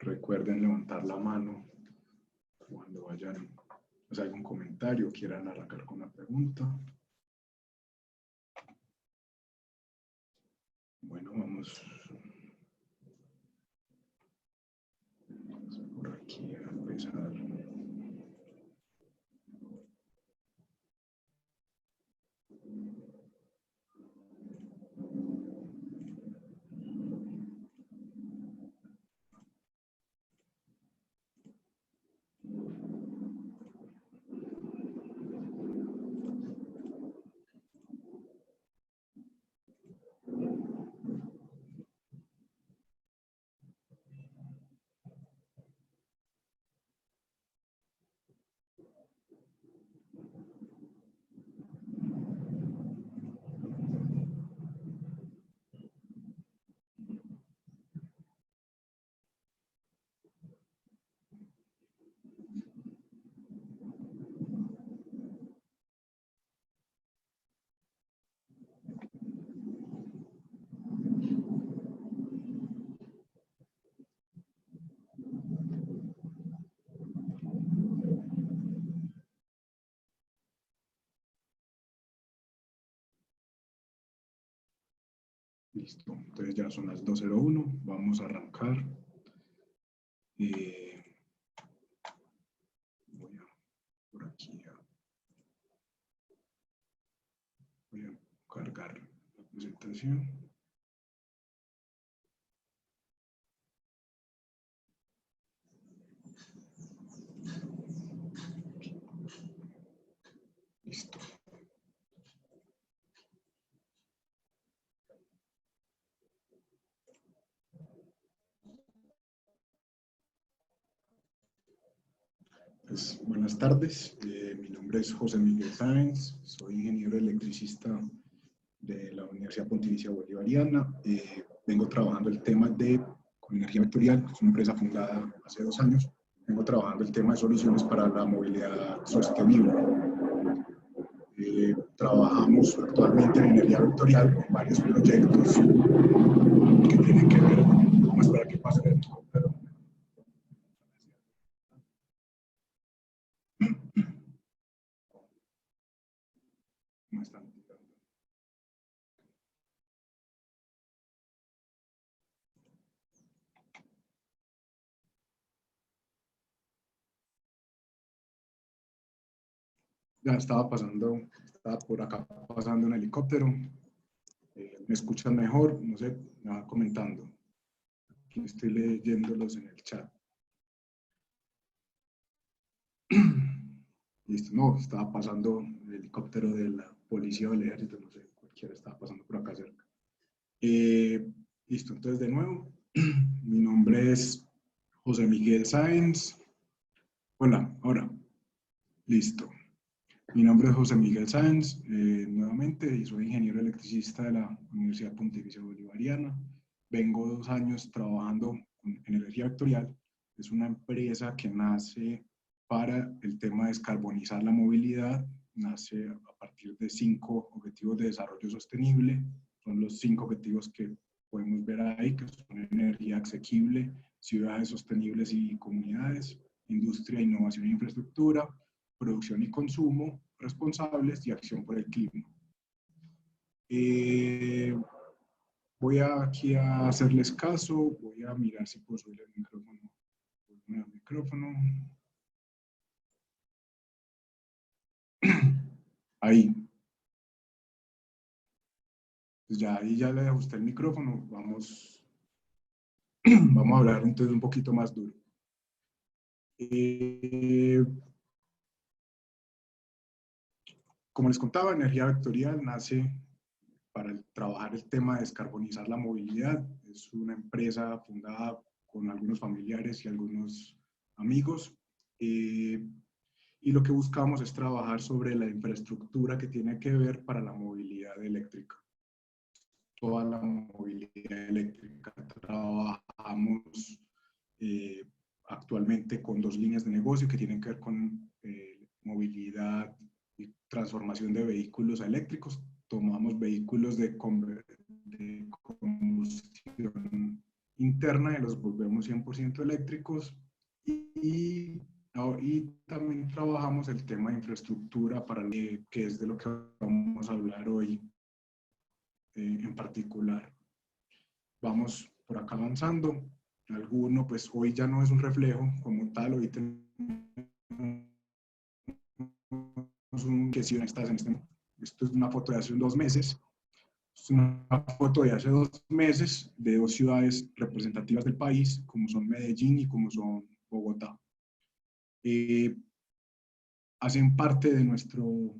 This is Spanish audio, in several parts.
recuerden levantar la mano cuando vayan, pues, algún comentario, quieran arrancar con una pregunta. Bueno, vamos por aquí a empezar. Listo, entonces ya son las 2:01, vamos a arrancar. Voy a, por aquí, voy a cargar la presentación. Listo. Pues, buenas tardes, mi nombre es José Miguel Sáenz, soy ingeniero electricista de la Universidad Pontificia Bolivariana. Vengo trabajando el tema con Energía Vectorial, es una empresa fundada hace 2 años. Vengo trabajando el tema de soluciones para la movilidad sostenible. Trabajamos actualmente en Energía Vectorial en varios proyectos que tienen que ver, vamos a esperar que pase el helicóptero. ¿Cómo están? Ya estaba por acá pasando un helicóptero. ¿Me escuchan mejor? No sé, me va comentando. Aquí estoy leyéndolos en el chat. Listo, no, estaba pasando el helicóptero de la policía o del ejército, no sé, cualquiera estaba pasando por acá cerca. Listo, entonces de nuevo, mi nombre es José Miguel Sáenz. Hola, ahora, listo. Mi nombre es José Miguel Sáenz, nuevamente, y soy ingeniero electricista de la Universidad Pontificia Bolivariana. Vengo 2 años trabajando en Energía Vectorial. Es una empresa que nace para el tema de descarbonizar la movilidad. Nace a partir de 5 objetivos de desarrollo sostenible. Son los 5 objetivos que podemos ver ahí, que son energía asequible, ciudades sostenibles y comunidades, industria, innovación e infraestructura, producción y consumo responsables y acción por el clima. Voy aquí a hacerles caso, voy a mirar si puedo subir el micrófono. Ahí. Pues ya ahí ya le ajusté el micrófono, vamos a hablar entonces un poquito más duro. Como les contaba, Energía Vectorial nace para trabajar el tema de descarbonizar la movilidad. Es una empresa fundada con algunos familiares y algunos amigos. Y lo que buscamos es trabajar sobre la infraestructura que tiene que ver para la movilidad eléctrica. Toda la movilidad eléctrica. Trabajamos actualmente con 2 líneas de negocio que tienen que ver con movilidad y transformación de vehículos a eléctricos. Tomamos vehículos de combustión interna y los volvemos 100% eléctricos. Y también trabajamos el tema de infraestructura, que es de lo que vamos a hablar hoy en particular. Vamos por acá avanzando. Alguno, pues hoy ya no es un reflejo como tal, hoy tenemos esto es una foto de hace 2 meses. Es una foto de hace 2 meses de 2 ciudades representativas del país, como son Medellín y como son Bogotá. Hacen parte de nuestro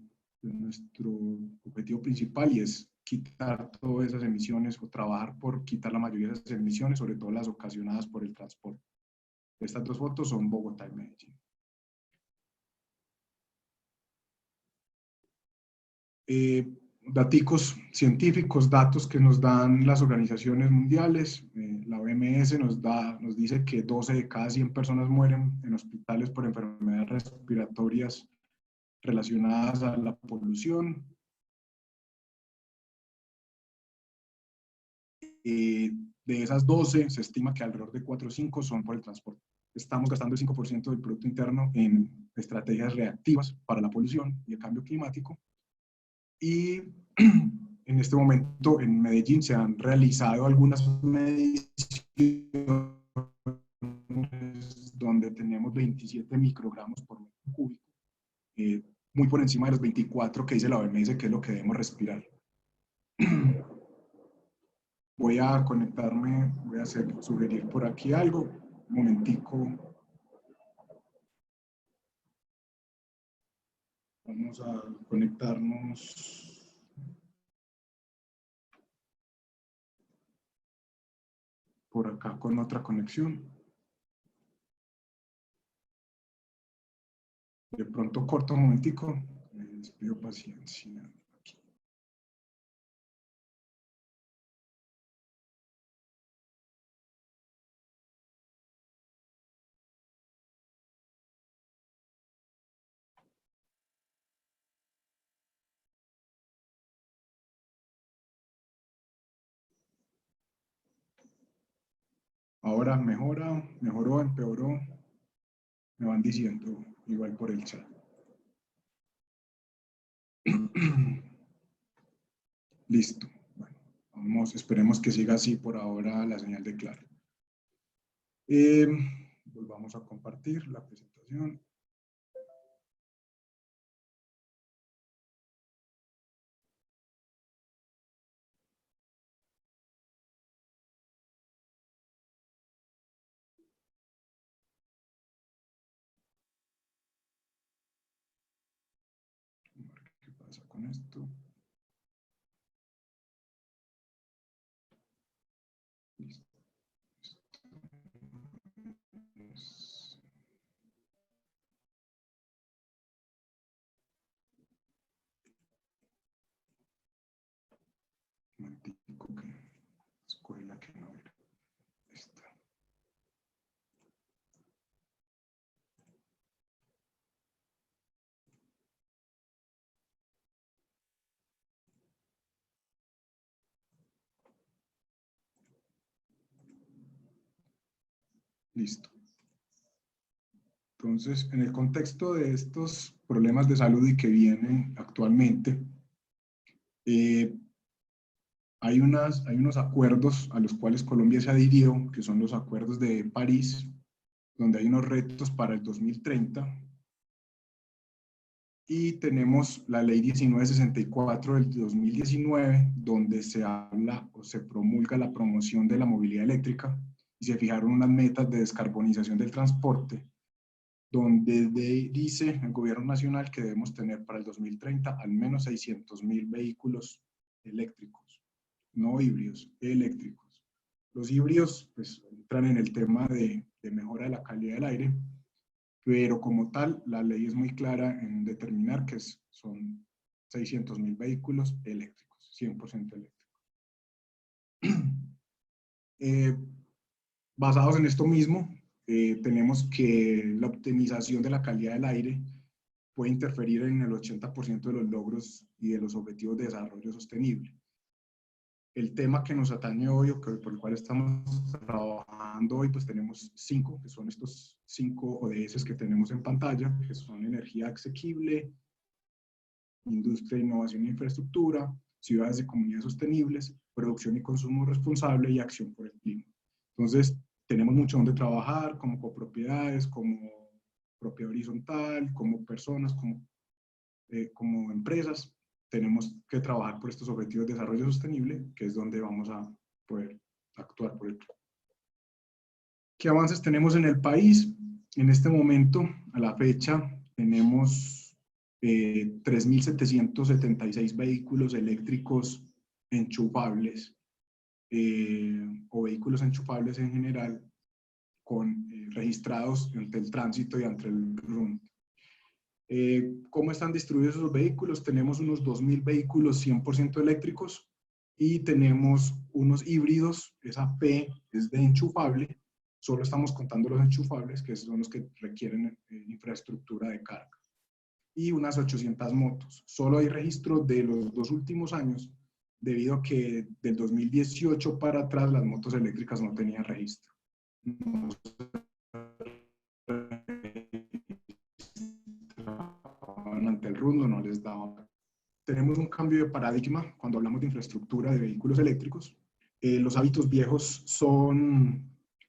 objetivo principal, y es quitar todas esas emisiones o trabajar por quitar la mayoría de esas emisiones, sobre todo las ocasionadas por el transporte. Estas 2 fotos son Bogotá y Medellín. Datos científicos, datos que nos dan las organizaciones mundiales. La OMS nos dice que 12 de cada 100 personas mueren en hospitales por enfermedades respiratorias relacionadas a la polución. De esas 12, se estima que alrededor de 4 o 5 son por el transporte. Estamos gastando el 5% del Producto Interno en estrategias reactivas para la polución y el cambio climático. Y en este momento en Medellín se han realizado algunas mediciones donde tenemos 27 microgramos por metro cúbico, muy por encima de los 24 que dice la OMS, que es lo que debemos respirar. Voy a conectarme, voy a sugerir por aquí algo, un momentico. Vamos a conectarnos por acá con otra conexión. De pronto corto un momentico, les pido paciencia. Aquí. Ahora mejora, mejoró, empeoró, me van diciendo igual por el chat. Listo. Bueno, esperemos que siga así por ahora la señal de Claro. Volvamos a compartir la presentación. ¿Qué pasa con esto? Listo. Momentico que escogí la que no era. Esta. Listo. Entonces, en el contexto de estos problemas de salud y que vienen actualmente, hay unos acuerdos a los cuales Colombia se adhirió, que son los acuerdos de París, donde hay unos retos para el 2030. Y tenemos la ley 1964 del 2019, donde se habla o se promulga la promoción de la movilidad eléctrica y se fijaron unas metas de descarbonización del transporte, donde dice el gobierno nacional que debemos tener para el 2030 al menos 600,000 vehículos eléctricos, no híbridos, eléctricos. Los híbridos pues, entran en el tema de mejora de la calidad del aire, pero como tal, la ley es muy clara en determinar que son 600,000 vehículos eléctricos, 100% eléctricos. Basados en esto mismo, tenemos que la optimización de la calidad del aire puede interferir en el 80% de los logros y de los objetivos de desarrollo sostenible. El tema que nos atañe hoy, o por el cual estamos trabajando hoy, pues tenemos 5, que son estos 5 ODS que tenemos en pantalla, que son energía asequible, industria, innovación e infraestructura, ciudades y comunidades sostenibles, producción y consumo responsable y acción por el clima. Entonces, tenemos mucho donde trabajar, como copropiedades, como propiedad horizontal, como personas, como empresas. Tenemos que trabajar por estos objetivos de desarrollo sostenible, que es donde vamos a poder actuar por ello. ¿Qué avances tenemos en el país? En este momento, a la fecha, tenemos 3.776 vehículos eléctricos enchufables o vehículos enchufables en general registrados ante el tránsito y ante el RUN. ¿Cómo están distribuidos esos vehículos? Tenemos unos 2.000 vehículos 100% eléctricos y tenemos unos híbridos, esa P es de enchufable, solo estamos contando los enchufables, que son los que requieren infraestructura de carga, y unas 800 motos. Solo hay registro de los 2 últimos años, debido a que del 2018 para atrás las motos eléctricas no tenían registro. No ante el RUN, no les daba. Tenemos un cambio de paradigma cuando hablamos de infraestructura de vehículos eléctricos. Los hábitos viejos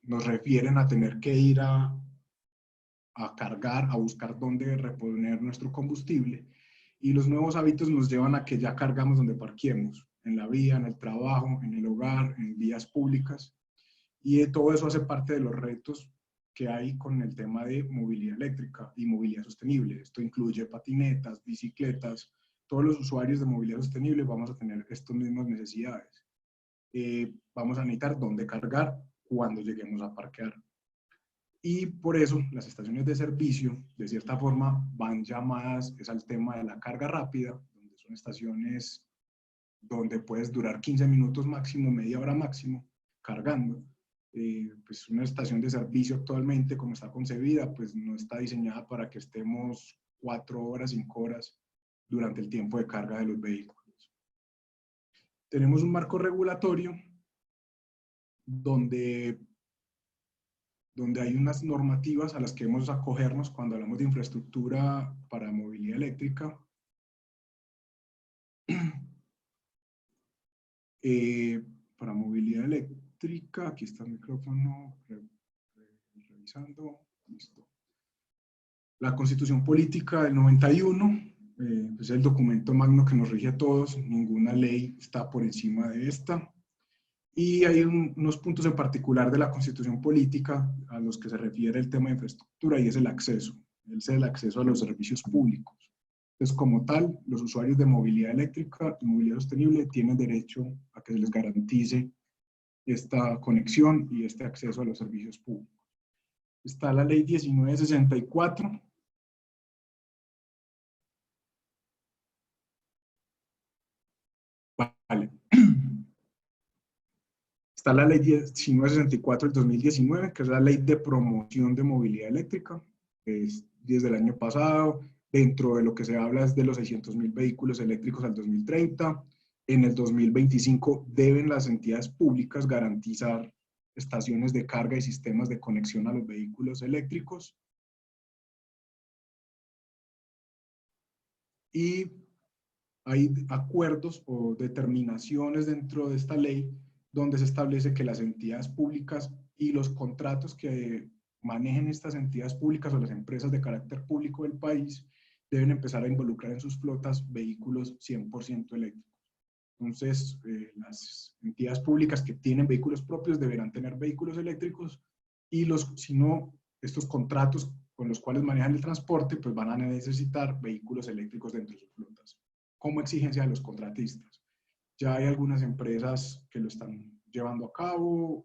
nos refieren a tener que ir a cargar, a buscar dónde reponer nuestro combustible, y los nuevos hábitos nos llevan a que ya cargamos donde parquemos, en la vía, en el trabajo, en el hogar, en vías públicas, y todo eso hace parte de los retos que hay con el tema de movilidad eléctrica y movilidad sostenible. Esto incluye patinetas, bicicletas, todos los usuarios de movilidad sostenible vamos a tener estas mismas necesidades. Vamos a necesitar dónde cargar cuando lleguemos a parquear. Y por eso las estaciones de servicio, de cierta forma, van llamadas al tema de la carga rápida, donde son estaciones donde puedes durar 15 minutos máximo, media hora máximo, cargando. Pues una estación de servicio actualmente, como está concebida, pues no está diseñada para que estemos 4 horas, 5 horas durante el tiempo de carga de los vehículos. Tenemos un marco regulatorio donde hay unas normativas a las que debemos acogernos cuando hablamos de infraestructura para movilidad eléctrica. Para movilidad eléctrica, aquí está el micrófono, revisando, listo. La Constitución Política del 91, es el documento magno que nos rige a todos, ninguna ley está por encima de esta. Y hay unos puntos en particular de la Constitución Política a los que se refiere el tema de infraestructura, y es el acceso a los servicios públicos. Entonces, como tal, los usuarios de movilidad eléctrica y movilidad sostenible tienen derecho a que se les garantice esta conexión y este acceso a los servicios públicos. Está la Ley 1964. Vale. Está la Ley 1964 del 2019, que es la Ley de Promoción de Movilidad Eléctrica, que es desde el año pasado. Dentro de lo que se habla es de los 600.000 vehículos eléctricos al 2030. En el 2025 deben las entidades públicas garantizar estaciones de carga y sistemas de conexión a los vehículos eléctricos. Y hay acuerdos o determinaciones dentro de esta ley donde se establece que las entidades públicas y los contratos que manejen estas entidades públicas o las empresas de carácter público del país deben empezar a involucrar en sus flotas vehículos 100% eléctricos. Entonces, las entidades públicas que tienen vehículos propios deberán tener vehículos eléctricos, y si no, estos contratos con los cuales manejan el transporte, pues van a necesitar vehículos eléctricos dentro de sus flotas, como exigencia de los contratistas. Ya hay algunas empresas que lo están llevando a cabo,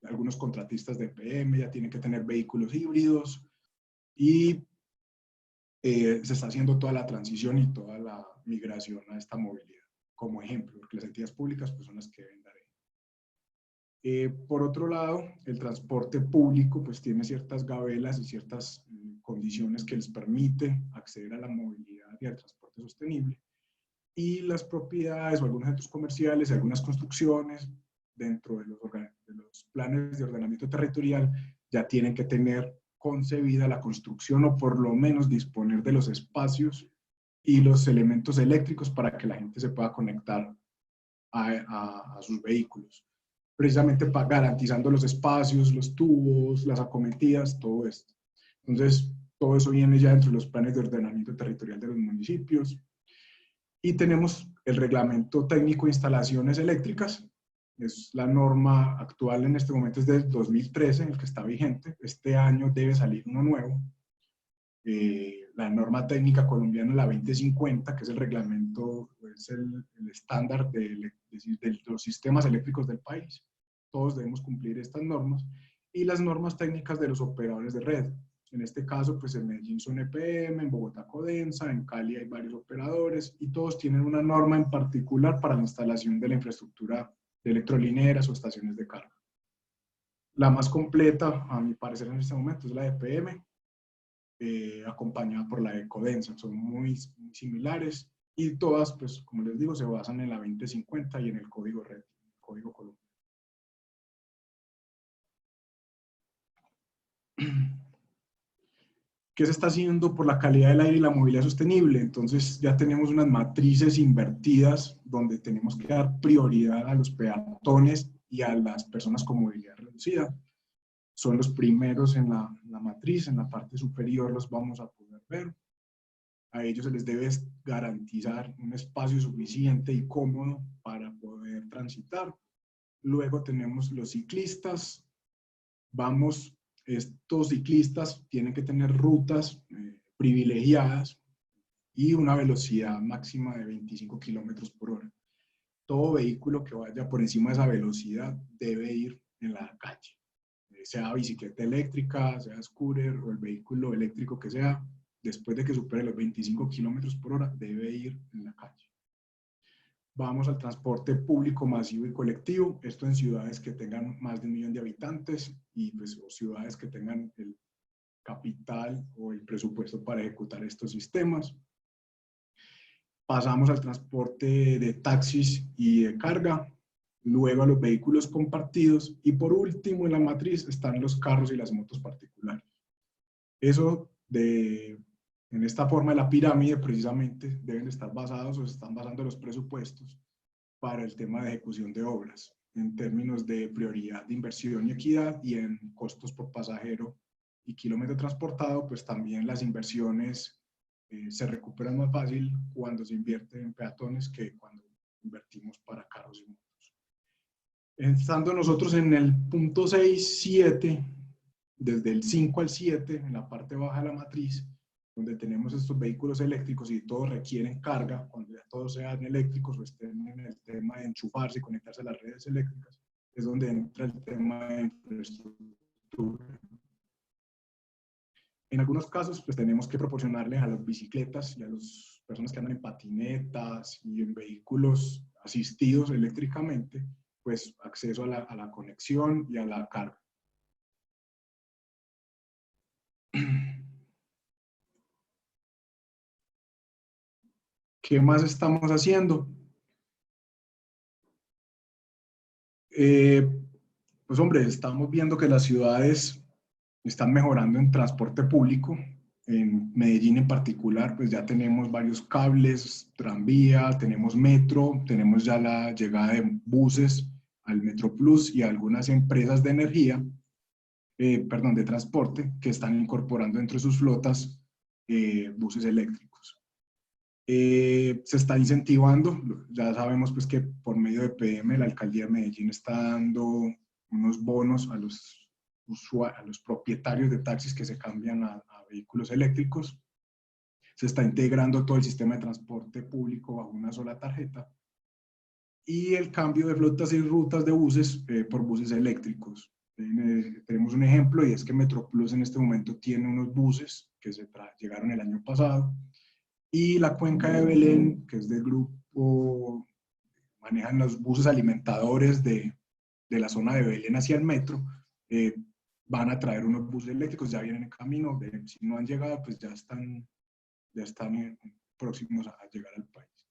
algunos contratistas de PM ya tienen que tener vehículos híbridos, y se está haciendo toda la transición y toda la migración a esta movilidad, como ejemplo, porque las entidades públicas pues, son las que deben dar. Por otro lado, el transporte público pues tiene ciertas gabelas y ciertas condiciones que les permite acceder a la movilidad y al transporte sostenible. y las propiedades o algunos centros comerciales, algunas construcciones dentro de los planes de ordenamiento territorial ya tienen que tener concebida la construcción o por lo menos disponer de los espacios y los elementos eléctricos para que la gente se pueda conectar a sus vehículos. Precisamente garantizando los espacios, los tubos, las acometidas, todo esto. Entonces, todo eso viene ya dentro de los planes de ordenamiento territorial de los municipios. Y tenemos el reglamento técnico de instalaciones eléctricas. Es la norma actual en este momento, es del 2013, el que está vigente. Este año debe salir uno nuevo. La norma técnica colombiana, la 2050, que es el reglamento, es el estándar de los sistemas eléctricos del país. Todos debemos cumplir estas normas. Y las normas técnicas de los operadores de red. En este caso, pues en Medellín son EPM, en Bogotá Codensa, en Cali hay varios operadores y todos tienen una norma en particular para la instalación de la infraestructura de electrolineras o estaciones de carga. La más completa, a mi parecer en este momento, es la EPM, acompañada por la de Codensa. Son muy similares y todas, pues como les digo, se basan en la 2050 y en el código red, el código colombiano. ¿Qué se está haciendo por la calidad del aire y la movilidad sostenible? Entonces ya tenemos unas matrices invertidas donde tenemos que dar prioridad a los peatones y a las personas con movilidad reducida. Son los primeros en la matriz, en la parte superior los vamos a poder ver. A ellos se les debe garantizar un espacio suficiente y cómodo para poder transitar. Luego tenemos los ciclistas. Estos ciclistas tienen que tener rutas privilegiadas y una velocidad máxima de 25 kilómetros por hora. Todo vehículo que vaya por encima de esa velocidad debe ir en la calle, sea bicicleta eléctrica, sea scooter o el vehículo eléctrico que sea, después de que supere los 25 kilómetros por hora, debe ir en la calle. Vamos al transporte público masivo y colectivo, esto en ciudades que tengan más de 1 millón de habitantes y pues, o ciudades que tengan el capital o el presupuesto para ejecutar estos sistemas. Pasamos al transporte de taxis y de carga, luego a los vehículos compartidos y por último en la matriz están los carros y las motos particulares. En esta forma de la pirámide precisamente deben estar basados o se están basando los presupuestos para el tema de ejecución de obras, en términos de prioridad de inversión y equidad y en costos por pasajero y kilómetro transportado, pues también las inversiones se recuperan más fácil cuando se invierte en peatones que cuando invertimos para carros y motos. Estando nosotros en el punto 6, 7, desde el 5 al 7, en la parte baja de la matriz, donde tenemos estos vehículos eléctricos y todos requieren carga, cuando ya todos sean eléctricos o estén en el tema de enchufarse y conectarse a las redes eléctricas, es donde entra el tema de infraestructura. En algunos casos, pues tenemos que proporcionarle a las bicicletas y a las personas que andan en patinetas y en vehículos asistidos eléctricamente, pues acceso a la conexión y a la carga. ¿Qué más estamos haciendo? Pues hombre, estamos viendo que las ciudades están mejorando en transporte público. En Medellín en particular, pues ya tenemos varios cables, tranvía, tenemos metro, tenemos ya la llegada de buses al Metro Plus y algunas empresas de energía, de transporte, que están incorporando entre sus flotas buses eléctricos. Se está incentivando, ya sabemos pues que por medio de PM la alcaldía de Medellín está dando unos bonos a los propietarios de taxis que se cambian a vehículos eléctricos. Se está integrando todo el sistema de transporte público bajo una sola tarjeta y el cambio de flotas y rutas de buses por buses eléctricos. Tenemos un ejemplo y es que Metroplus en este momento tiene unos buses que llegaron el año pasado y la cuenca de Belén, que es del grupo, manejan los buses alimentadores de la zona de Belén hacia el metro, van a traer unos buses eléctricos, ya vienen en camino, si no han llegado, pues ya están próximos a llegar al país.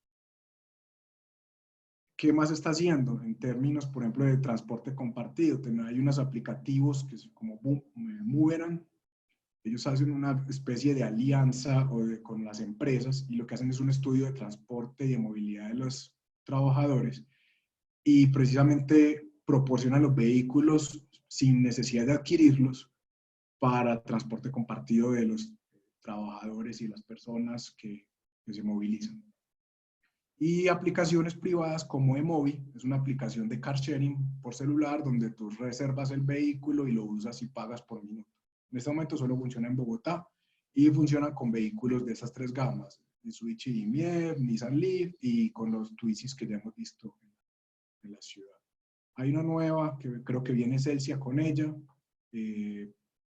¿qué más está haciendo en términos, por ejemplo, de transporte compartido? Hay unos aplicativos que son como Moverán. Ellos hacen una especie de alianza con las empresas y lo que hacen es un estudio de transporte y de movilidad de los trabajadores y precisamente proporcionan los vehículos sin necesidad de adquirirlos para transporte compartido de los trabajadores y las personas que se movilizan. Y aplicaciones privadas como eMobi, es una aplicación de car sharing por celular donde tú reservas el vehículo y lo usas y pagas por minuto. En este momento solo funciona en Bogotá y funciona con vehículos de esas tres gamas, Mitsubishi Imier, Nissan Leaf y con los Twizy que ya hemos visto en la ciudad. Hay una nueva que creo que viene Celsia con ella,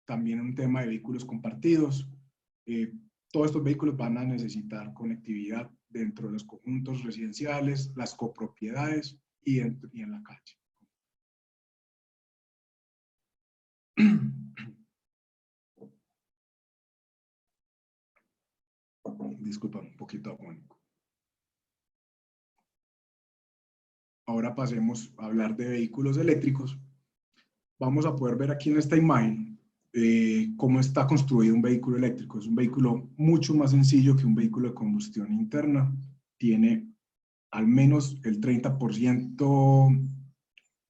también un tema de vehículos compartidos. Todos estos vehículos van a necesitar conectividad dentro de los conjuntos residenciales, las copropiedades y en la calle. Disculpa, un poquito agónico. Ahora pasemos a hablar de vehículos eléctricos. Vamos a poder ver aquí en esta imagen cómo está construido un vehículo eléctrico. Es un vehículo mucho más sencillo que un vehículo de combustión interna. Tiene al menos el 30%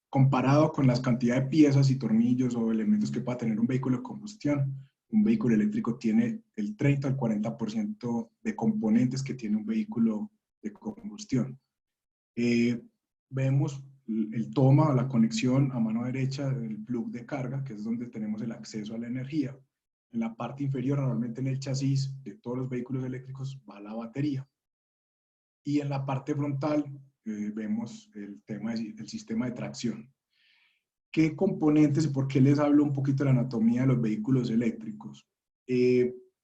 comparado con las cantidades de piezas y tornillos o elementos que pueda tener un vehículo de combustión. Un vehículo eléctrico tiene el 30 al 40% de componentes que tiene un vehículo de combustión. Vemos el toma o la conexión a mano derecha del plug de carga, que es donde tenemos el acceso a la energía. En la parte inferior, normalmente en el chasis de todos los vehículos eléctricos, va la batería. Y en la parte frontal vemos el tema del sistema de tracción. ¿Qué componentes y por qué les hablo un poquito de la anatomía de los vehículos eléctricos?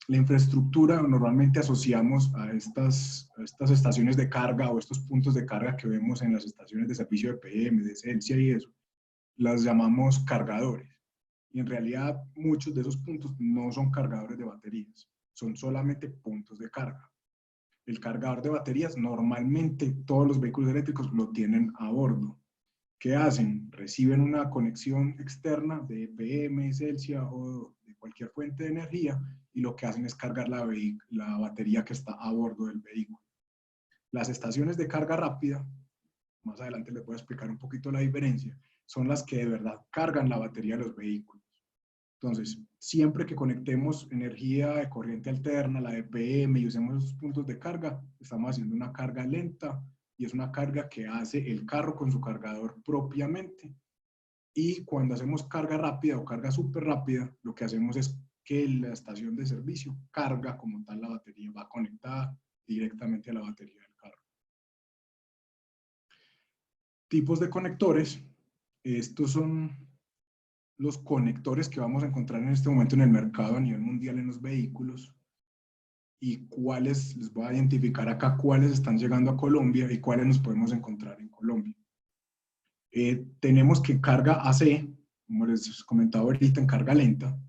La infraestructura normalmente asociamos a estas estaciones de carga o estos puntos de carga que vemos en las estaciones de servicio de PM, de Celsia y eso, las llamamos cargadores. Y en realidad muchos de esos puntos no son cargadores de baterías, son solamente puntos de carga. El cargador de baterías normalmente todos los vehículos eléctricos lo tienen a bordo. ¿Qué hacen? Reciben una conexión externa de PM, Celsia o de cualquier fuente de energía y lo que hacen es cargar la batería que está a bordo del vehículo. Las estaciones de carga rápida, más adelante les voy a explicar un poquito la diferencia, son las que de verdad cargan la batería de los vehículos. Entonces, siempre que conectemos energía de corriente alterna, la de PM y usemos esos puntos de carga, estamos haciendo una carga lenta y es una carga que hace el carro con su cargador propiamente. Y cuando hacemos carga rápida o carga súper rápida, lo que hacemos es que la estación de servicio carga como tal la batería, va conectada directamente a la batería del carro. Tipos de conectores. Estos son los conectores que vamos a encontrar en este momento en el mercado a nivel mundial en los vehículos y cuáles, les voy a identificar acá cuáles están llegando a Colombia y cuáles nos podemos encontrar en Colombia. Tenemos que carga AC, como les comentaba ahorita, en carga lenta.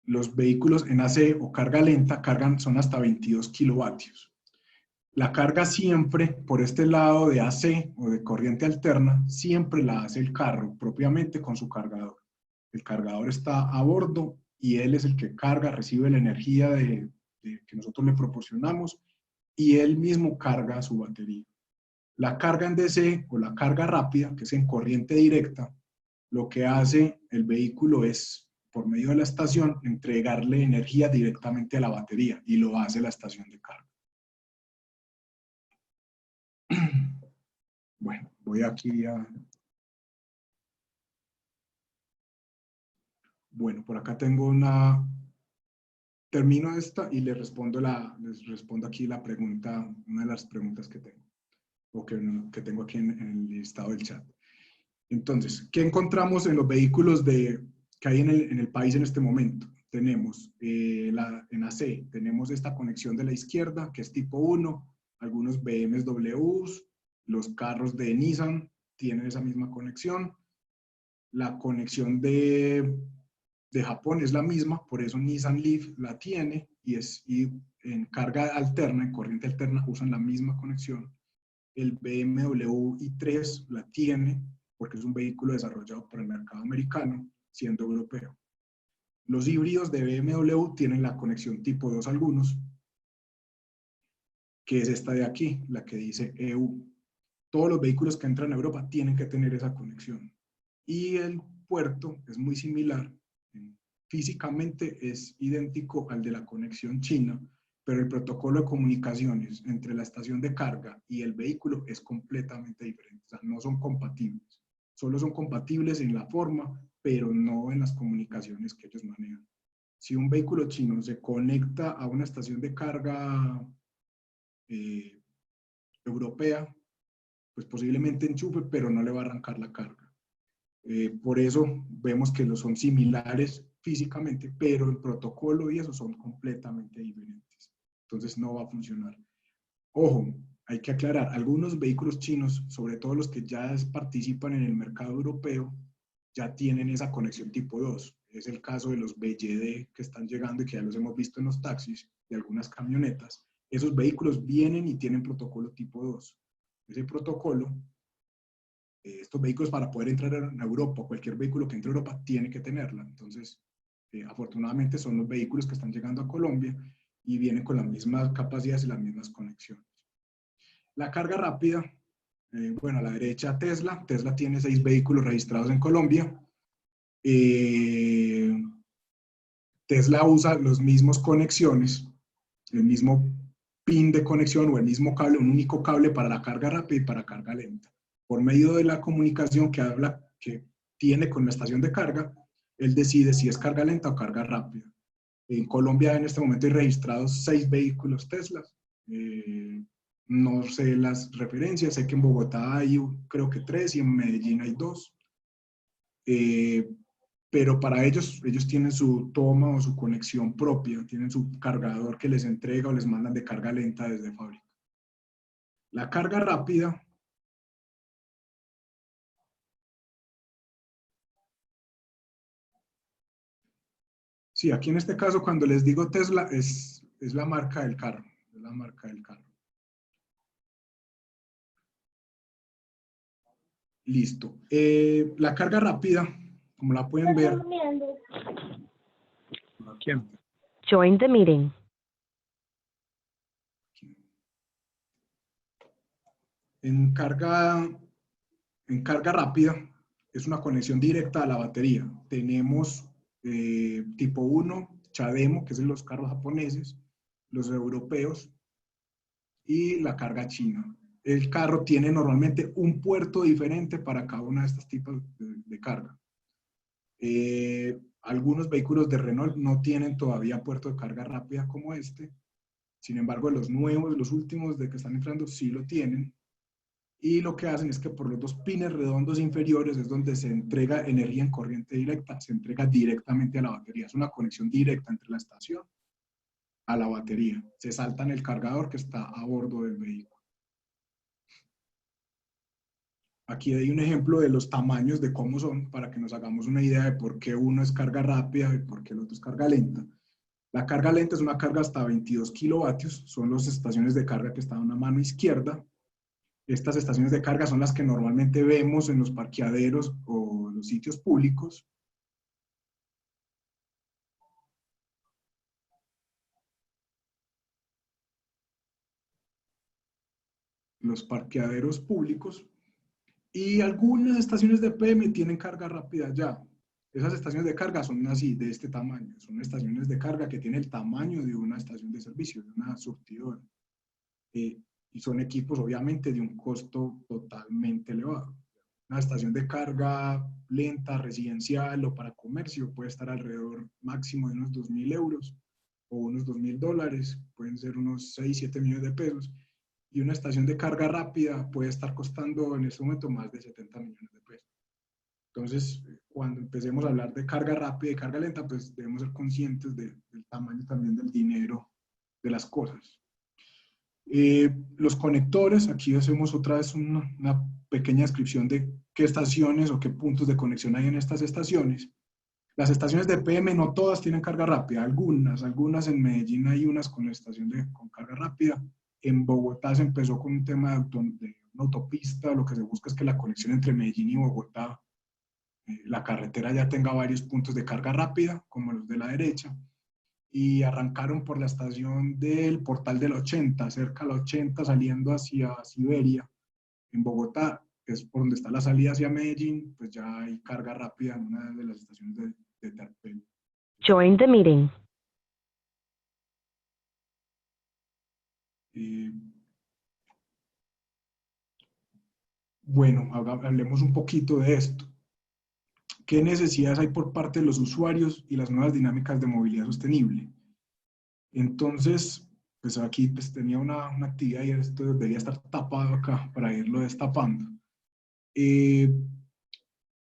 Los vehículos en AC o carga lenta son hasta 22 kilovatios. La carga siempre, por este lado de AC o de corriente alterna, siempre la hace el carro propiamente con su cargador. El cargador está a bordo y él es el que carga, recibe la energía que nosotros le proporcionamos y él mismo carga su batería. La carga en DC o la carga rápida, que es en corriente directa, lo que hace el vehículo es, por medio de la estación, entregarle energía directamente a la batería y lo hace la estación de carga. Bueno, voy aquí a... Bueno, por acá tengo una... Termino esta y les respondo aquí la pregunta, una de las preguntas que tengo, o que tengo aquí en el listado del chat. Entonces, ¿qué encontramos en los vehículos que hay en el país en este momento? Tenemos en AC, tenemos esta conexión de la izquierda, que es tipo 1, algunos BMWs, los carros de Nissan tienen esa misma conexión. La conexión de Japón es la misma, por eso Nissan Leaf la tiene y en carga alterna, en corriente alterna, usan la misma conexión. El BMW i3 la tiene porque es un vehículo desarrollado para el mercado americano, siendo europeo. Los híbridos de BMW tienen la conexión tipo 2 algunos, que es esta de aquí, la que dice EU. Todos los vehículos que entran a Europa tienen que tener esa conexión. Y el puerto es muy similar, físicamente es idéntico al de la conexión china, pero el protocolo de comunicaciones entre la estación de carga y el vehículo es completamente diferente. O sea, no son compatibles. Solo son compatibles en la forma, pero no en las comunicaciones que ellos manejan. Si un vehículo chino se conecta a una estación de carga europea, pues posiblemente enchufe, pero no le va a arrancar la carga. Por eso vemos que son similares físicamente, pero el protocolo y eso son completamente diferentes. Entonces no va a funcionar. Ojo, hay que aclarar, algunos vehículos chinos, sobre todo los que ya participan en el mercado europeo, ya tienen esa conexión tipo 2. Es el caso de los BYD que están llegando y que ya los hemos visto en los taxis de algunas camionetas. Esos vehículos vienen y tienen protocolo tipo 2. Ese protocolo, estos vehículos para poder entrar a Europa, cualquier vehículo que entre a Europa tiene que tenerla. Entonces, afortunadamente son los vehículos que están llegando a Colombia y vienen con las mismas capacidades y las mismas conexiones. La carga rápida, bueno, a la derecha Tesla. Tesla tiene 6 vehículos registrados en Colombia. Tesla usa los mismos conexiones, el mismo pin de conexión o el mismo cable, un único cable para la carga rápida y para carga lenta. Por medio de la comunicación que tiene con la estación de carga, él decide si es carga lenta o carga rápida. En Colombia en este momento hay registrados 6 vehículos Tesla. No sé las referencias, sé que en Bogotá hay creo que 3 y en Medellín hay 2. Pero para ellos tienen su toma o su conexión propia, tienen su cargador que les entrega o les mandan de carga lenta desde fábrica. La carga rápida sí, aquí en este caso cuando les digo Tesla es la marca del carro, es la marca del carro. Listo. La carga rápida, como la pueden ver. Join the meeting. En carga rápida es una conexión directa a la batería. Tenemos tipo 1, Chademo, que es de los carros japoneses, los europeos, y la carga china. El carro tiene normalmente un puerto diferente para cada uno de estos tipos de carga. Algunos vehículos de Renault no tienen todavía puerto de carga rápida como este. Sin embargo, los nuevos, los últimos de que están entrando, sí lo tienen. Y lo que hacen es que por los 2 pines redondos inferiores es donde se entrega energía en corriente directa, se entrega directamente a la batería. Es una conexión directa entre la estación a la batería. Se salta en el cargador que está a bordo del vehículo. Aquí hay un ejemplo de los tamaños de cómo son para que nos hagamos una idea de por qué uno es carga rápida y por qué el otro es carga lenta. La carga lenta es una carga hasta 22 kilovatios, son las estaciones de carga que están a una mano izquierda. Estas estaciones de carga son las que normalmente vemos en los parqueaderos o los sitios públicos. Los parqueaderos públicos. Y algunas estaciones de PM tienen carga rápida ya. Esas estaciones de carga son así, de este tamaño. Son estaciones de carga que tienen el tamaño de una estación de servicio, de una surtidora. Y son equipos, obviamente, de un costo totalmente elevado. Una estación de carga lenta, residencial o para comercio puede estar alrededor máximo de unos 2.000 euros o unos $2.000, pueden ser unos 6, 7 millones de pesos. Y una estación de carga rápida puede estar costando en este momento más de 70 millones de pesos. Entonces, cuando empecemos a hablar de carga rápida y carga lenta, pues debemos ser conscientes del tamaño también del dinero de las cosas. Los conectores, aquí hacemos otra vez una pequeña descripción de qué estaciones o qué puntos de conexión hay en estas estaciones. Las estaciones de PM no todas tienen carga rápida, algunas en Medellín hay unas con estación con carga rápida. En Bogotá se empezó con un tema de una autopista, lo que se busca es que la conexión entre Medellín y Bogotá, la carretera ya tenga varios puntos de carga rápida, como los de la derecha, y arrancaron por la estación del Portal del 80, cerca del 80, saliendo hacia Siberia, en Bogotá, que es por donde está la salida hacia Medellín, pues ya hay carga rápida en una de las estaciones de Terpel. Join the meeting. Bueno, hablemos un poquito de esto. ¿Qué necesidades hay por parte de los usuarios y las nuevas dinámicas de movilidad sostenible? Entonces, pues aquí pues tenía una actividad y esto debería estar tapado acá para irlo destapando.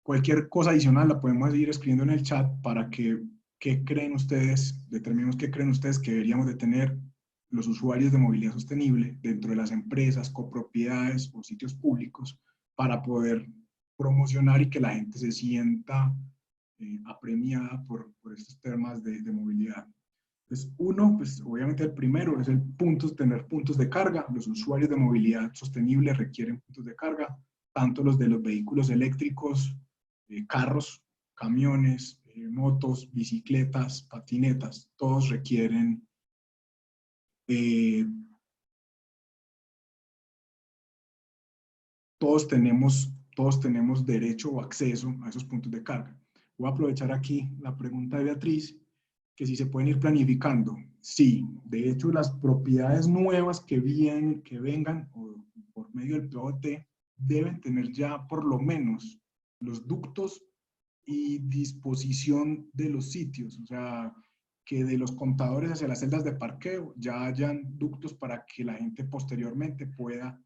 Cualquier cosa adicional la podemos ir escribiendo en el chat para que, ¿qué creen ustedes? Determinemos qué creen ustedes que deberíamos de tener los usuarios de movilidad sostenible dentro de las empresas, copropiedades o sitios públicos para poder promocionar y que la gente se sienta apremiada por estos temas de movilidad. Entonces, uno, pues obviamente el primero es tener puntos de carga. Los usuarios de movilidad sostenible requieren puntos de carga, tanto los de los vehículos eléctricos, carros, camiones, motos, bicicletas, patinetas, todos requieren todos tenemos derecho o acceso a esos puntos de carga. Voy a aprovechar aquí la pregunta de Beatriz, que si se pueden ir planificando. Sí, de hecho las propiedades nuevas que vengan o por medio del POT deben tener ya por lo menos los ductos y disposición de los sitios, o sea, que de los contadores hacia las celdas de parqueo ya hayan ductos para que la gente posteriormente pueda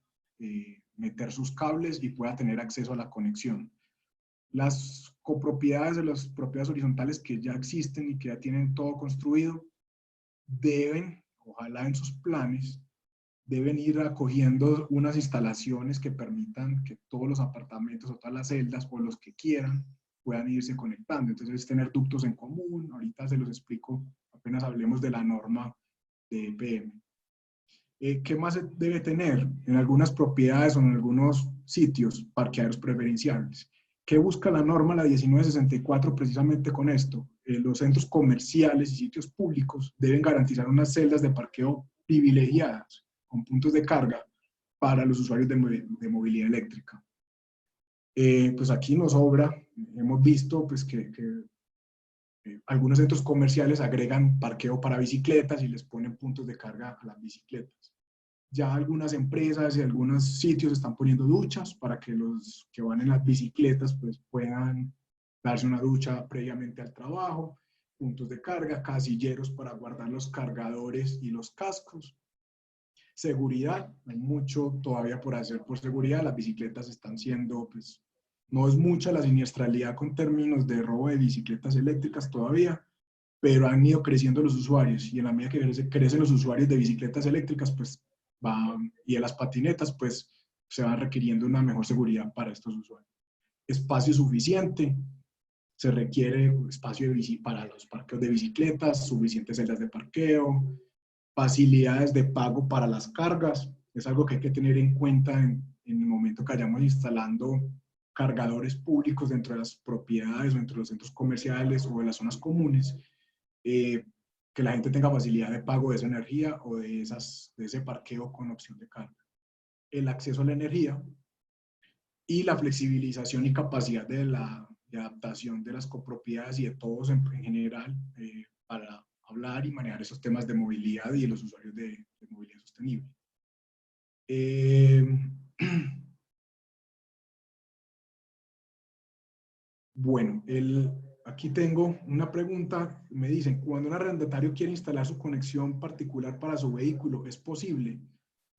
meter sus cables y pueda tener acceso a la conexión. Las copropiedades de las propiedades horizontales que ya existen y que ya tienen todo construido, deben, ojalá en sus planes, deben ir acogiendo unas instalaciones que permitan que todos los apartamentos o todas las celdas o los que quieran puedan irse conectando. Entonces, tener ductos en común, ahorita se los explico, apenas hablemos de la norma de EPM. ¿Qué más debe tener? En algunas propiedades o en algunos sitios, parqueaderos preferenciales. ¿Qué busca la norma, la 1964, precisamente con esto? Los centros comerciales y sitios públicos deben garantizar unas celdas de parqueo privilegiadas, con puntos de carga para los usuarios de movilidad eléctrica. Pues aquí nos sobra, hemos visto pues, que algunos centros comerciales agregan parqueo para bicicletas y les ponen puntos de carga a las bicicletas. Ya algunas empresas y algunos sitios están poniendo duchas para que los que van en las bicicletas pues, puedan darse una ducha previamente al trabajo, puntos de carga, casilleros para guardar los cargadores y los cascos. Seguridad, hay mucho todavía por hacer por seguridad, las bicicletas están siendo, pues, no es mucha la siniestralidad con términos de robo de bicicletas eléctricas todavía, pero han ido creciendo los usuarios y en la medida que crecen los usuarios de bicicletas eléctricas, pues, y de las patinetas, pues, se va requiriendo una mejor seguridad para estos usuarios. Espacio suficiente, se requiere espacio para los parqueos de bicicletas, suficientes celdas de parqueo, facilidades de pago para las cargas, es algo que hay que tener en cuenta en el momento que vayamos instalando cargadores públicos dentro de las propiedades o dentro de los centros comerciales o de las zonas comunes, que la gente tenga facilidad de pago de esa energía o de ese parqueo con opción de carga. El acceso a la energía y la flexibilización y capacidad de adaptación de las copropiedades y de todos en general para hablar y manejar esos temas de movilidad y de los usuarios de movilidad sostenible. Bueno, aquí tengo una pregunta. Me dicen, cuando un arrendatario quiere instalar su conexión particular para su vehículo, ¿es posible?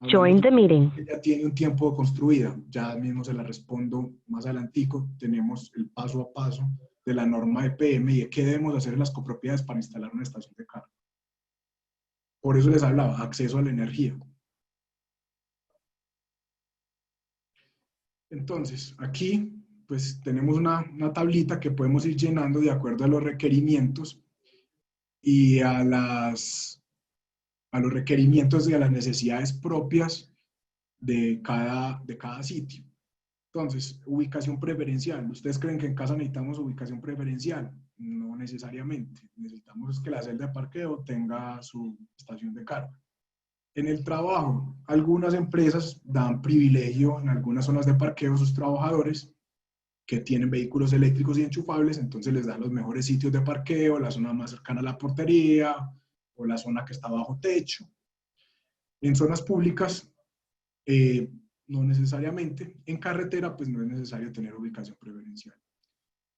Join the meeting. Ya tiene un tiempo construida, ya mismo se la respondo más adelantico. Tenemos el paso a paso de la norma EPM y de qué debemos hacer en las copropiedades para instalar una estación de carga. Por eso les hablaba, acceso a la energía. Entonces, aquí pues tenemos una tablita que podemos ir llenando de acuerdo a los requerimientos y a los requerimientos y a las necesidades propias de cada sitio. Entonces, ubicación preferencial. ¿Ustedes creen que en casa necesitamos ubicación preferencial? No necesariamente. Necesitamos que la celda de parqueo tenga su estación de carga. En el trabajo, algunas empresas dan privilegio en algunas zonas de parqueo a sus trabajadores que tienen vehículos eléctricos y enchufables, entonces les dan los mejores sitios de parqueo, la zona más cercana a la portería o la zona que está bajo techo. En zonas públicas, no necesariamente. En carretera, pues no es necesario tener ubicación preferencial.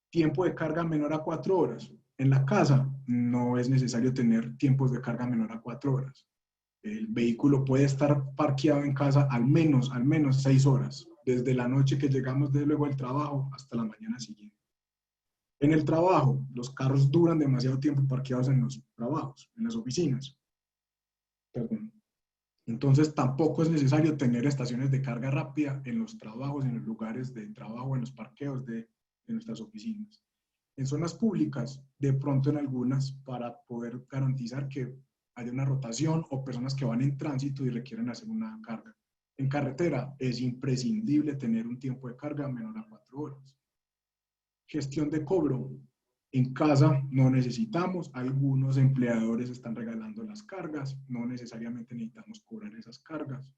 Tiempo de carga menor a 4 horas. En la casa no es necesario tener tiempos de carga menor a 4 horas. El vehículo puede estar parqueado en casa al menos 6 horas, desde la noche que llegamos desde luego al trabajo hasta la mañana siguiente. En el trabajo, los carros duran demasiado tiempo parqueados en los trabajos, en las oficinas. Perdón. Entonces tampoco es necesario tener estaciones de carga rápida en los trabajos, en los lugares de trabajo, en los parqueos de nuestras oficinas. En zonas públicas, de pronto en algunas, para poder garantizar que haya una rotación o personas que van en tránsito y requieren hacer una carga. En carretera es imprescindible tener un tiempo de carga menor a 4 horas. Gestión de cobro. En casa no necesitamos, algunos empleadores están regalando las cargas, no necesariamente necesitamos cobrar esas cargas.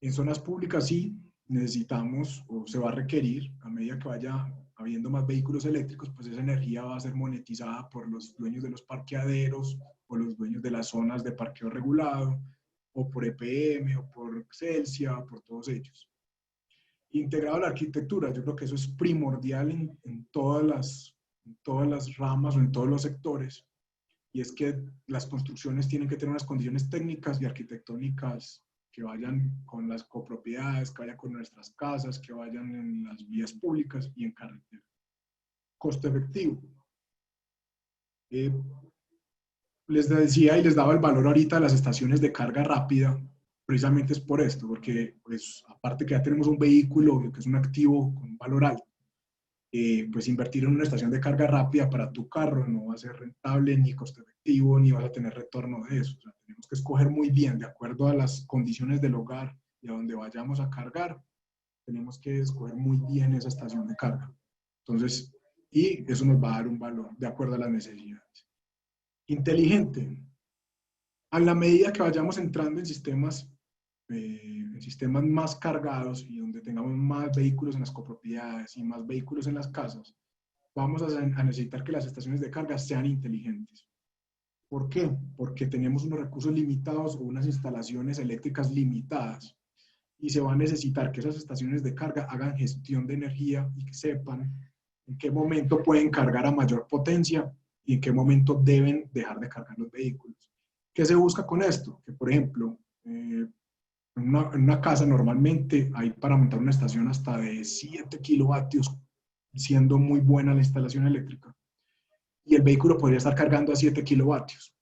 En zonas públicas sí necesitamos o se va a requerir, a medida que vaya habiendo más vehículos eléctricos, pues esa energía va a ser monetizada por los dueños de los parqueaderos o los dueños de las zonas de parqueo regulado, o por EPM, o por Celsia, o por todos ellos. Integrado a la arquitectura, yo creo que eso es primordial en todas las ramas o en todos los sectores, y es que las construcciones tienen que tener unas condiciones técnicas y arquitectónicas que vayan con las copropiedades, que vayan con nuestras casas, que vayan en las vías públicas y en carretera. Costo efectivo. Les decía y les daba el valor ahorita de las estaciones de carga rápida, precisamente es por esto, porque pues, aparte que ya tenemos un vehículo que es un activo con un valor alto, pues invertir en una estación de carga rápida para tu carro no va a ser rentable ni costo efectivo, ni vas a tener retorno de eso. O sea, tenemos que escoger muy bien, de acuerdo a las condiciones del hogar y a donde vayamos a cargar, tenemos que escoger muy bien esa estación de carga. Entonces, y eso nos va a dar un valor de acuerdo a las necesidades. Inteligente. A la medida que vayamos entrando en sistemas más cargados y donde tengamos más vehículos en las copropiedades y más vehículos en las casas, vamos a necesitar que las estaciones de carga sean inteligentes. ¿Por qué? Porque tenemos unos recursos limitados o unas instalaciones eléctricas limitadas y se va a necesitar que esas estaciones de carga hagan gestión de energía y que sepan en qué momento pueden cargar a mayor potencia y en qué momento deben dejar de cargar los vehículos. ¿Qué se busca con esto? Que, por ejemplo, en una casa normalmente hay para montar una estación hasta de 7 kilovatios, siendo muy buena la instalación eléctrica. Y el vehículo podría estar cargando a 7 kilovatios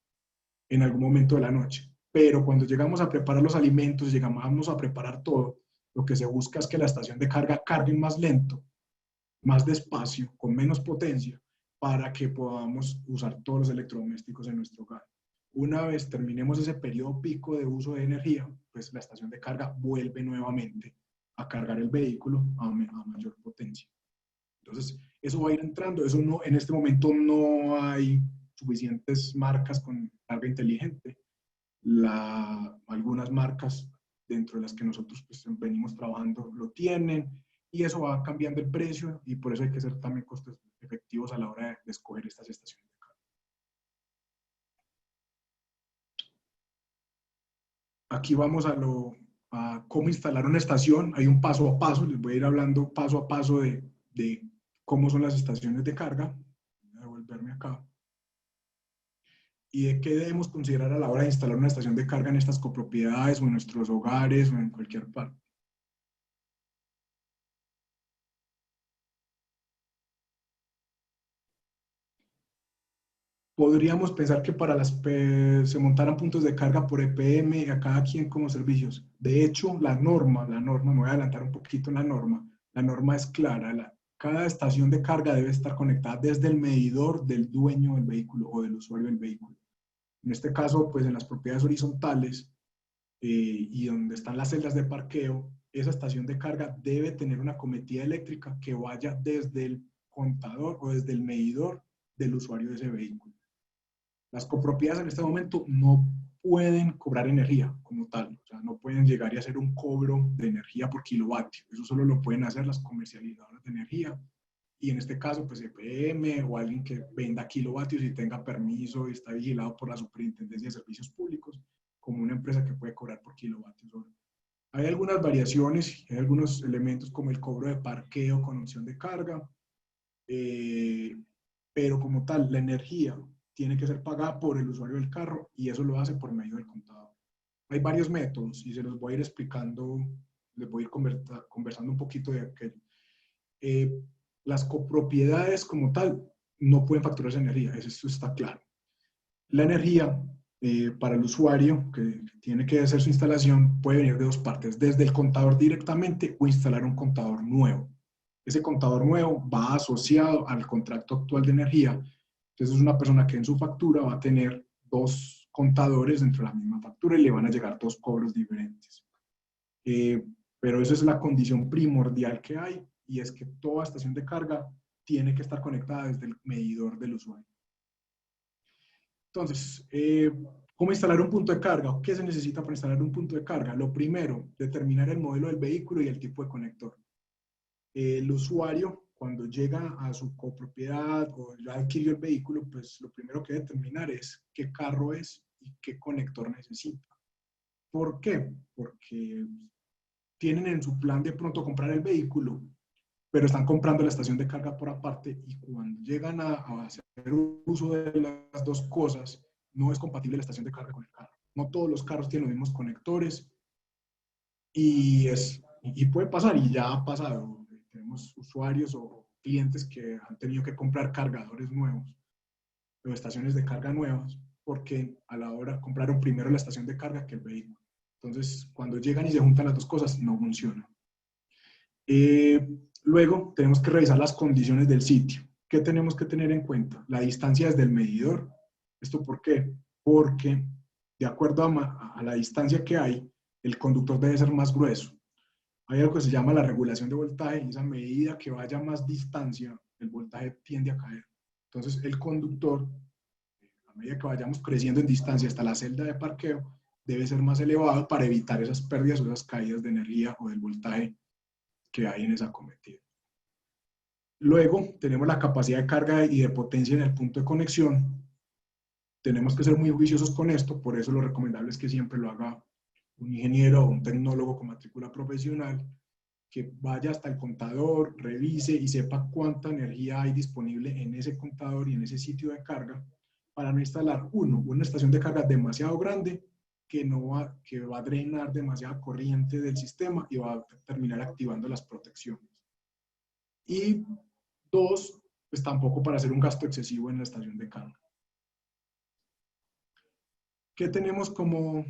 en algún momento de la noche. Pero cuando llegamos a preparar los alimentos, llegamos a preparar todo, lo que se busca es que la estación de carga cargue más lento, más despacio, con menos potencia, para que podamos usar todos los electrodomésticos en nuestro hogar. Una vez terminemos ese periodo pico de uso de energía, pues la estación de carga vuelve nuevamente a cargar el vehículo a mayor potencia. Entonces, eso va a ir entrando. Eso no, en este momento no hay suficientes marcas con carga inteligente. Algunas marcas dentro de las que nosotros pues, venimos trabajando lo tienen, y eso va cambiando el precio, y por eso hay que ser también costos efectivos a la hora de escoger estas estaciones de carga. Aquí vamos a cómo instalar una estación. Hay un paso a paso, les voy a ir hablando paso a paso de cómo son las estaciones de carga. Voy a devolverme acá. Y de qué debemos considerar a la hora de instalar una estación de carga en estas copropiedades o en nuestros hogares o en cualquier parte. Podríamos pensar que se montaran puntos de carga por EPM a cada quien como servicios. De hecho, la norma, me voy a adelantar un poquito en la norma es clara. Cada estación de carga debe estar conectada desde el medidor del dueño del vehículo o del usuario del vehículo. En este caso, pues en las propiedades horizontales, y donde están las celdas de parqueo, esa estación de carga debe tener una cometida eléctrica que vaya desde el contador o desde el medidor del usuario de ese vehículo. Las copropiedades en este momento no pueden cobrar energía como tal, o sea, no pueden llegar y hacer un cobro de energía por kilovatio. Eso solo lo pueden hacer las comercializadoras de energía. Y en este caso, pues EPM o alguien que venda kilovatios y tenga permiso y está vigilado por la Superintendencia de Servicios Públicos, como una empresa que puede cobrar por kilovatios hora. Hay algunas variaciones, hay algunos elementos como el cobro de parqueo con opción de carga, pero como tal, la energía tiene que ser pagada por el usuario del carro y eso lo hace por medio del contador. Hay varios métodos y se los voy a ir explicando, les voy a ir conversando un poquito de aquello. Las copropiedades como tal no pueden facturar esa energía, eso está claro. La energía para el usuario que tiene que hacer su instalación puede venir de dos partes, desde el contador directamente o instalar un contador nuevo. Ese contador nuevo va asociado al contrato actual de energía, entonces es una persona que en su factura va a tener dos contadores dentro de la misma factura y le van a llegar dos cobros diferentes. Pero esa es la condición primordial que hay y es que toda estación de carga tiene que estar conectada desde el medidor del usuario. Entonces, ¿cómo instalar un punto de carga? ¿Qué se necesita para instalar un punto de carga? Lo primero, determinar el modelo del vehículo y el tipo de conector. El usuario, cuando llega a su copropiedad o ya adquirió el vehículo, pues lo primero que debe determinar es qué carro es y qué conector necesita. ¿Por qué? Porque tienen en su plan de pronto comprar el vehículo, pero están comprando la estación de carga por aparte y cuando llegan a hacer uso de las dos cosas, no es compatible la estación de carga con el carro. No todos los carros tienen los mismos conectores y puede pasar, y ya ha pasado. Tenemos usuarios o clientes que han tenido que comprar cargadores nuevos o estaciones de carga nuevas porque a la hora compraron primero la estación de carga que el vehículo. Entonces, cuando llegan y se juntan las dos cosas, no funciona. Luego, tenemos que revisar las condiciones del sitio. ¿Qué tenemos que tener en cuenta? La distancia desde el medidor. ¿Esto por qué? Porque, de acuerdo a la distancia que hay, el conductor debe ser más grueso. Hay algo que se llama la regulación de voltaje y esa medida que vaya más distancia, el voltaje tiende a caer. Entonces, el conductor, a medida que vayamos creciendo en distancia hasta la celda de parqueo, debe ser más elevado para evitar esas pérdidas o esas caídas de energía o del voltaje que hay en esa cometida. Luego, tenemos la capacidad de carga y de potencia en el punto de conexión. Tenemos que ser muy juiciosos con esto, por eso lo recomendable es que siempre lo haga un ingeniero o un tecnólogo con matrícula profesional, que vaya hasta el contador, revise y sepa cuánta energía hay disponible en ese contador y en ese sitio de carga para no instalar, una estación de carga demasiado grande que va a drenar demasiada corriente del sistema y va a terminar activando las protecciones. Y dos, pues tampoco para hacer un gasto excesivo en la estación de carga. ¿Qué tenemos como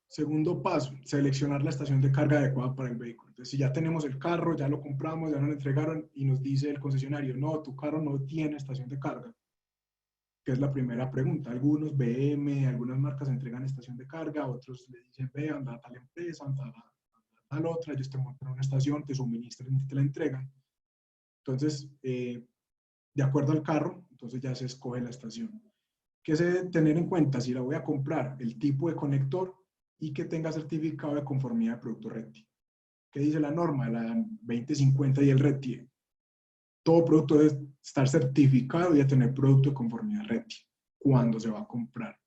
segundo paso? Seleccionar la estación de carga adecuada para el vehículo. Entonces, si ya tenemos el carro, ya lo compramos, ya nos lo entregaron y nos dice el concesionario, no, tu carro no tiene estación de carga, que es la primera pregunta. Algunos BM, algunas marcas entregan estación de carga, otros le dicen, ve, anda a tal empresa, anda a tal otra, ellos te montan una estación, te suministran y te la entregan. Entonces, de acuerdo al carro, entonces ya se escoge la estación. ¿Qué se debe tener en cuenta? Si la voy a comprar, el tipo de conector y que tenga certificado de conformidad de producto RETI. ¿Qué dice la norma? La 2050 y el RETI. Todo producto debe estar certificado y debe tener producto de conformidad RETI cuando se va a comprar.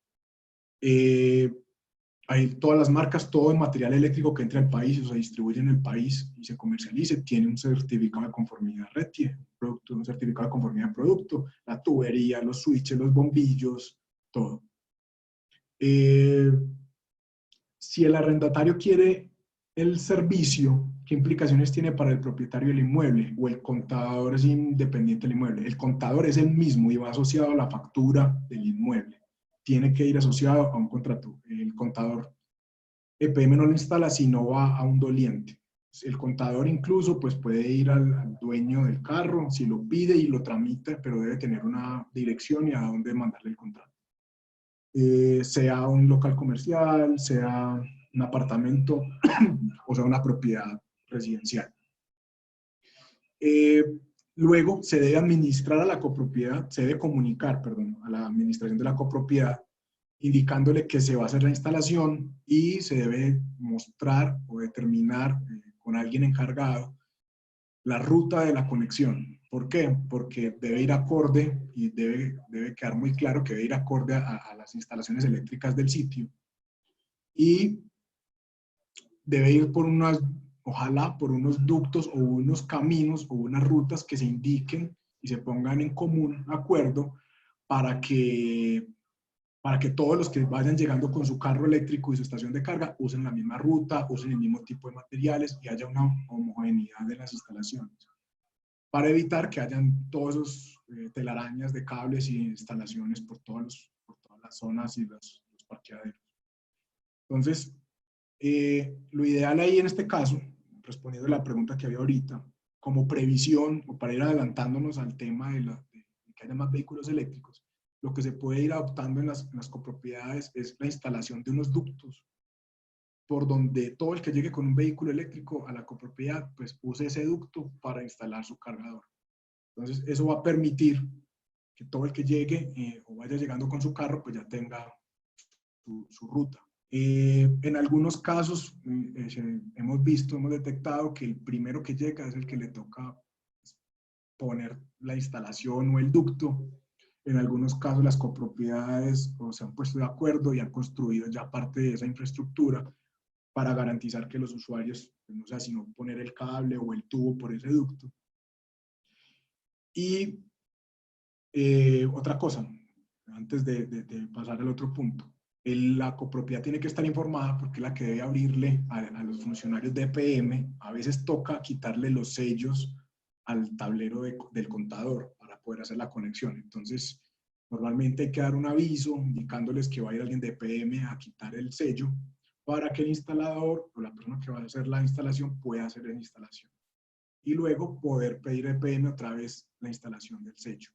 Hay todas las marcas, todo el material eléctrico que entra al país o se distribuye en el país y se comercialice, tiene un certificado de conformidad RETI, un certificado de conformidad de producto, la tubería, los switches, los bombillos, todo. Si el arrendatario quiere el servicio, ¿qué implicaciones tiene para el propietario del inmueble? O el contador es independiente del inmueble. El contador es el mismo y va asociado a la factura del inmueble. Tiene que ir asociado a un contrato. El contador EPM no lo instala si no va a un doliente. El contador incluso pues puede ir al dueño del carro si lo pide y lo tramita, pero debe tener una dirección y a dónde mandarle el contrato. Sea un local comercial, sea un apartamento, o sea, una propiedad residencial. Luego se debe administrar a la copropiedad, se debe comunicar, perdón, a la administración de la copropiedad, indicándole que se va a hacer la instalación y se debe mostrar o determinar con alguien encargado la ruta de la conexión. ¿Por qué? Porque debe ir acorde y debe quedar muy claro que debe ir acorde a las instalaciones eléctricas del sitio y debe ir por unas, ojalá por unos ductos o unos caminos o unas rutas que se indiquen y se pongan en común acuerdo para que todos los que vayan llegando con su carro eléctrico y su estación de carga usen la misma ruta, usen el mismo tipo de materiales y haya una homogeneidad de las instalaciones, para evitar que hayan todos esos telarañas de cables y instalaciones por todas las zonas y los parqueaderos. Entonces, lo ideal ahí en este caso, respondiendo a la pregunta que había ahorita, como previsión o para ir adelantándonos al tema de que haya más vehículos eléctricos, lo que se puede ir adoptando en las copropiedades es la instalación de unos ductos por donde todo el que llegue con un vehículo eléctrico a la copropiedad, pues use ese ducto para instalar su cargador. Entonces, eso va a permitir que todo el que llegue o vaya llegando con su carro, pues ya tenga su ruta. En algunos casos hemos detectado que el primero que llega es el que le toca poner la instalación o el ducto. En algunos casos las copropiedades se han puesto de acuerdo y han construido ya parte de esa infraestructura para garantizar que los usuarios, no sea sino poner el cable o el tubo por ese ducto. Y otra cosa, antes de pasar al otro punto, la copropiedad tiene que estar informada porque es la que debe abrirle a los funcionarios de EPM. A veces toca quitarle los sellos al tablero del contador para poder hacer la conexión. Entonces, normalmente hay que dar un aviso indicándoles que va a ir alguien de EPM a quitar el sello para que el instalador o la persona que va a hacer la instalación pueda hacer la instalación. Y luego poder pedir a EPM otra vez la instalación del sello.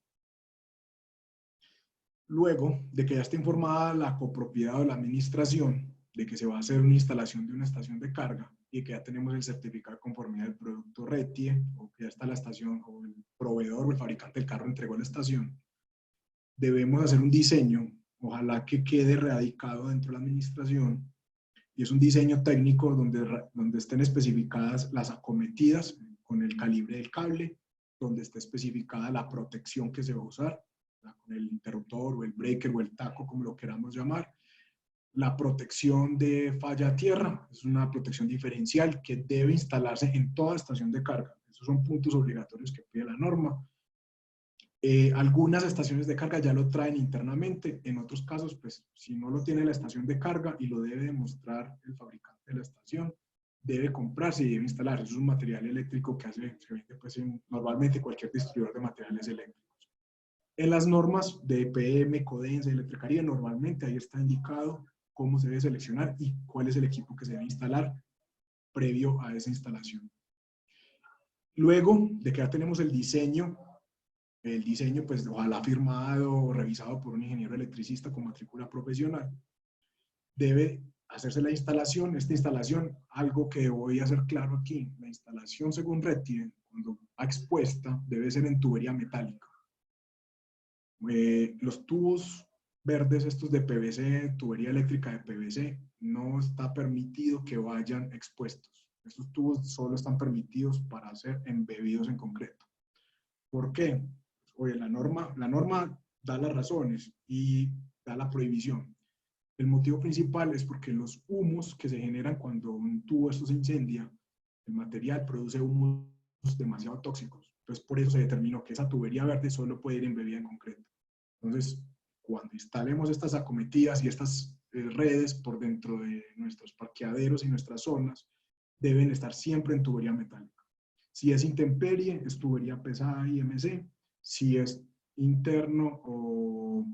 Luego de que ya esté informada la copropiedad o la administración de que se va a hacer una instalación de una estación de carga y que ya tenemos el certificado de conformidad del producto RETIE, o que ya está la estación, o el proveedor o el fabricante del carro entregó la estación, debemos hacer un diseño, ojalá que quede radicado dentro de la administración, y es un diseño técnico donde estén especificadas las acometidas con el calibre del cable, donde esté especificada la protección que se va a usar, con el interruptor o el breaker o el taco, como lo queramos llamar. La protección de falla a tierra es una protección diferencial que debe instalarse en toda estación de carga. Esos son puntos obligatorios que pide la norma. Algunas estaciones de carga ya lo traen internamente, en otros casos, pues, si no lo tiene la estación de carga y lo debe demostrar el fabricante de la estación, debe comprarse y debe instalar. Eso es un material eléctrico que se vende pues, normalmente cualquier distribuidor de materiales eléctricos. En las normas de EPM, Codensa y Electricaría, normalmente ahí está indicado cómo se debe seleccionar y cuál es el equipo que se debe instalar previo a esa instalación. Luego de que ya tenemos el diseño pues ojalá firmado o revisado por un ingeniero electricista con matrícula profesional, debe hacerse la instalación. Esta instalación, algo que voy a hacer claro aquí, la instalación según RETIE, cuando va expuesta, debe ser en tubería metálica. Los tubos verdes, estos de PVC, tubería eléctrica de PVC, no está permitido que vayan expuestos. Estos tubos solo están permitidos para ser embebidos en concreto. ¿Por qué? Oye, la norma da las razones y da la prohibición. El motivo principal es porque los humos que se generan cuando un tubo esto se incendia, el material produce humos demasiado tóxicos. Entonces, por eso se determinó que esa tubería verde solo puede ir embebida en concreto. Entonces, cuando instalemos estas acometidas y estas redes por dentro de nuestros parqueaderos y nuestras zonas, deben estar siempre en tubería metálica. Si es intemperie, es tubería pesada IMC. Si es interno o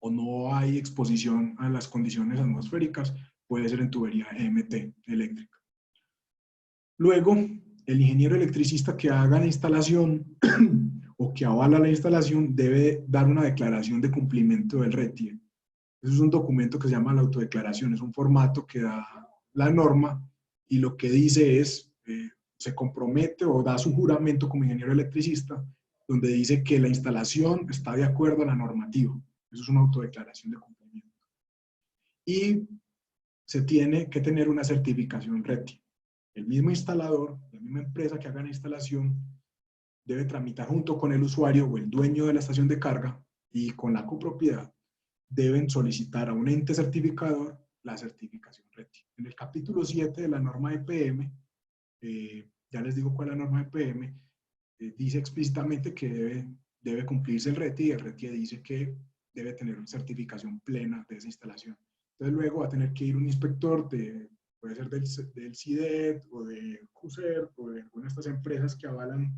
no hay exposición a las condiciones atmosféricas, puede ser en tubería EMT eléctrica. Luego, el ingeniero electricista que haga la instalación o que avala la instalación debe dar una declaración de cumplimiento del RETIE. Eso es un documento que se llama la autodeclaración, es un formato que da la norma y lo que dice es, se compromete o da su juramento como ingeniero electricista, donde dice que la instalación está de acuerdo a la normativa. Eso es una autodeclaración de cumplimiento. Y se tiene que tener una certificación RETI. El mismo instalador, la misma empresa que haga la instalación, debe tramitar junto con el usuario o el dueño de la estación de carga y con la copropiedad, deben solicitar a un ente certificador la certificación RETI. En el capítulo 7 de la norma EPM, ya les digo cuál es la norma EPM, dice explícitamente que debe cumplirse el RETI y el RETI dice que debe tener una certificación plena de esa instalación. Entonces luego va a tener que ir un inspector, puede ser del CIDET o de CUSER o de alguna de estas empresas que avalan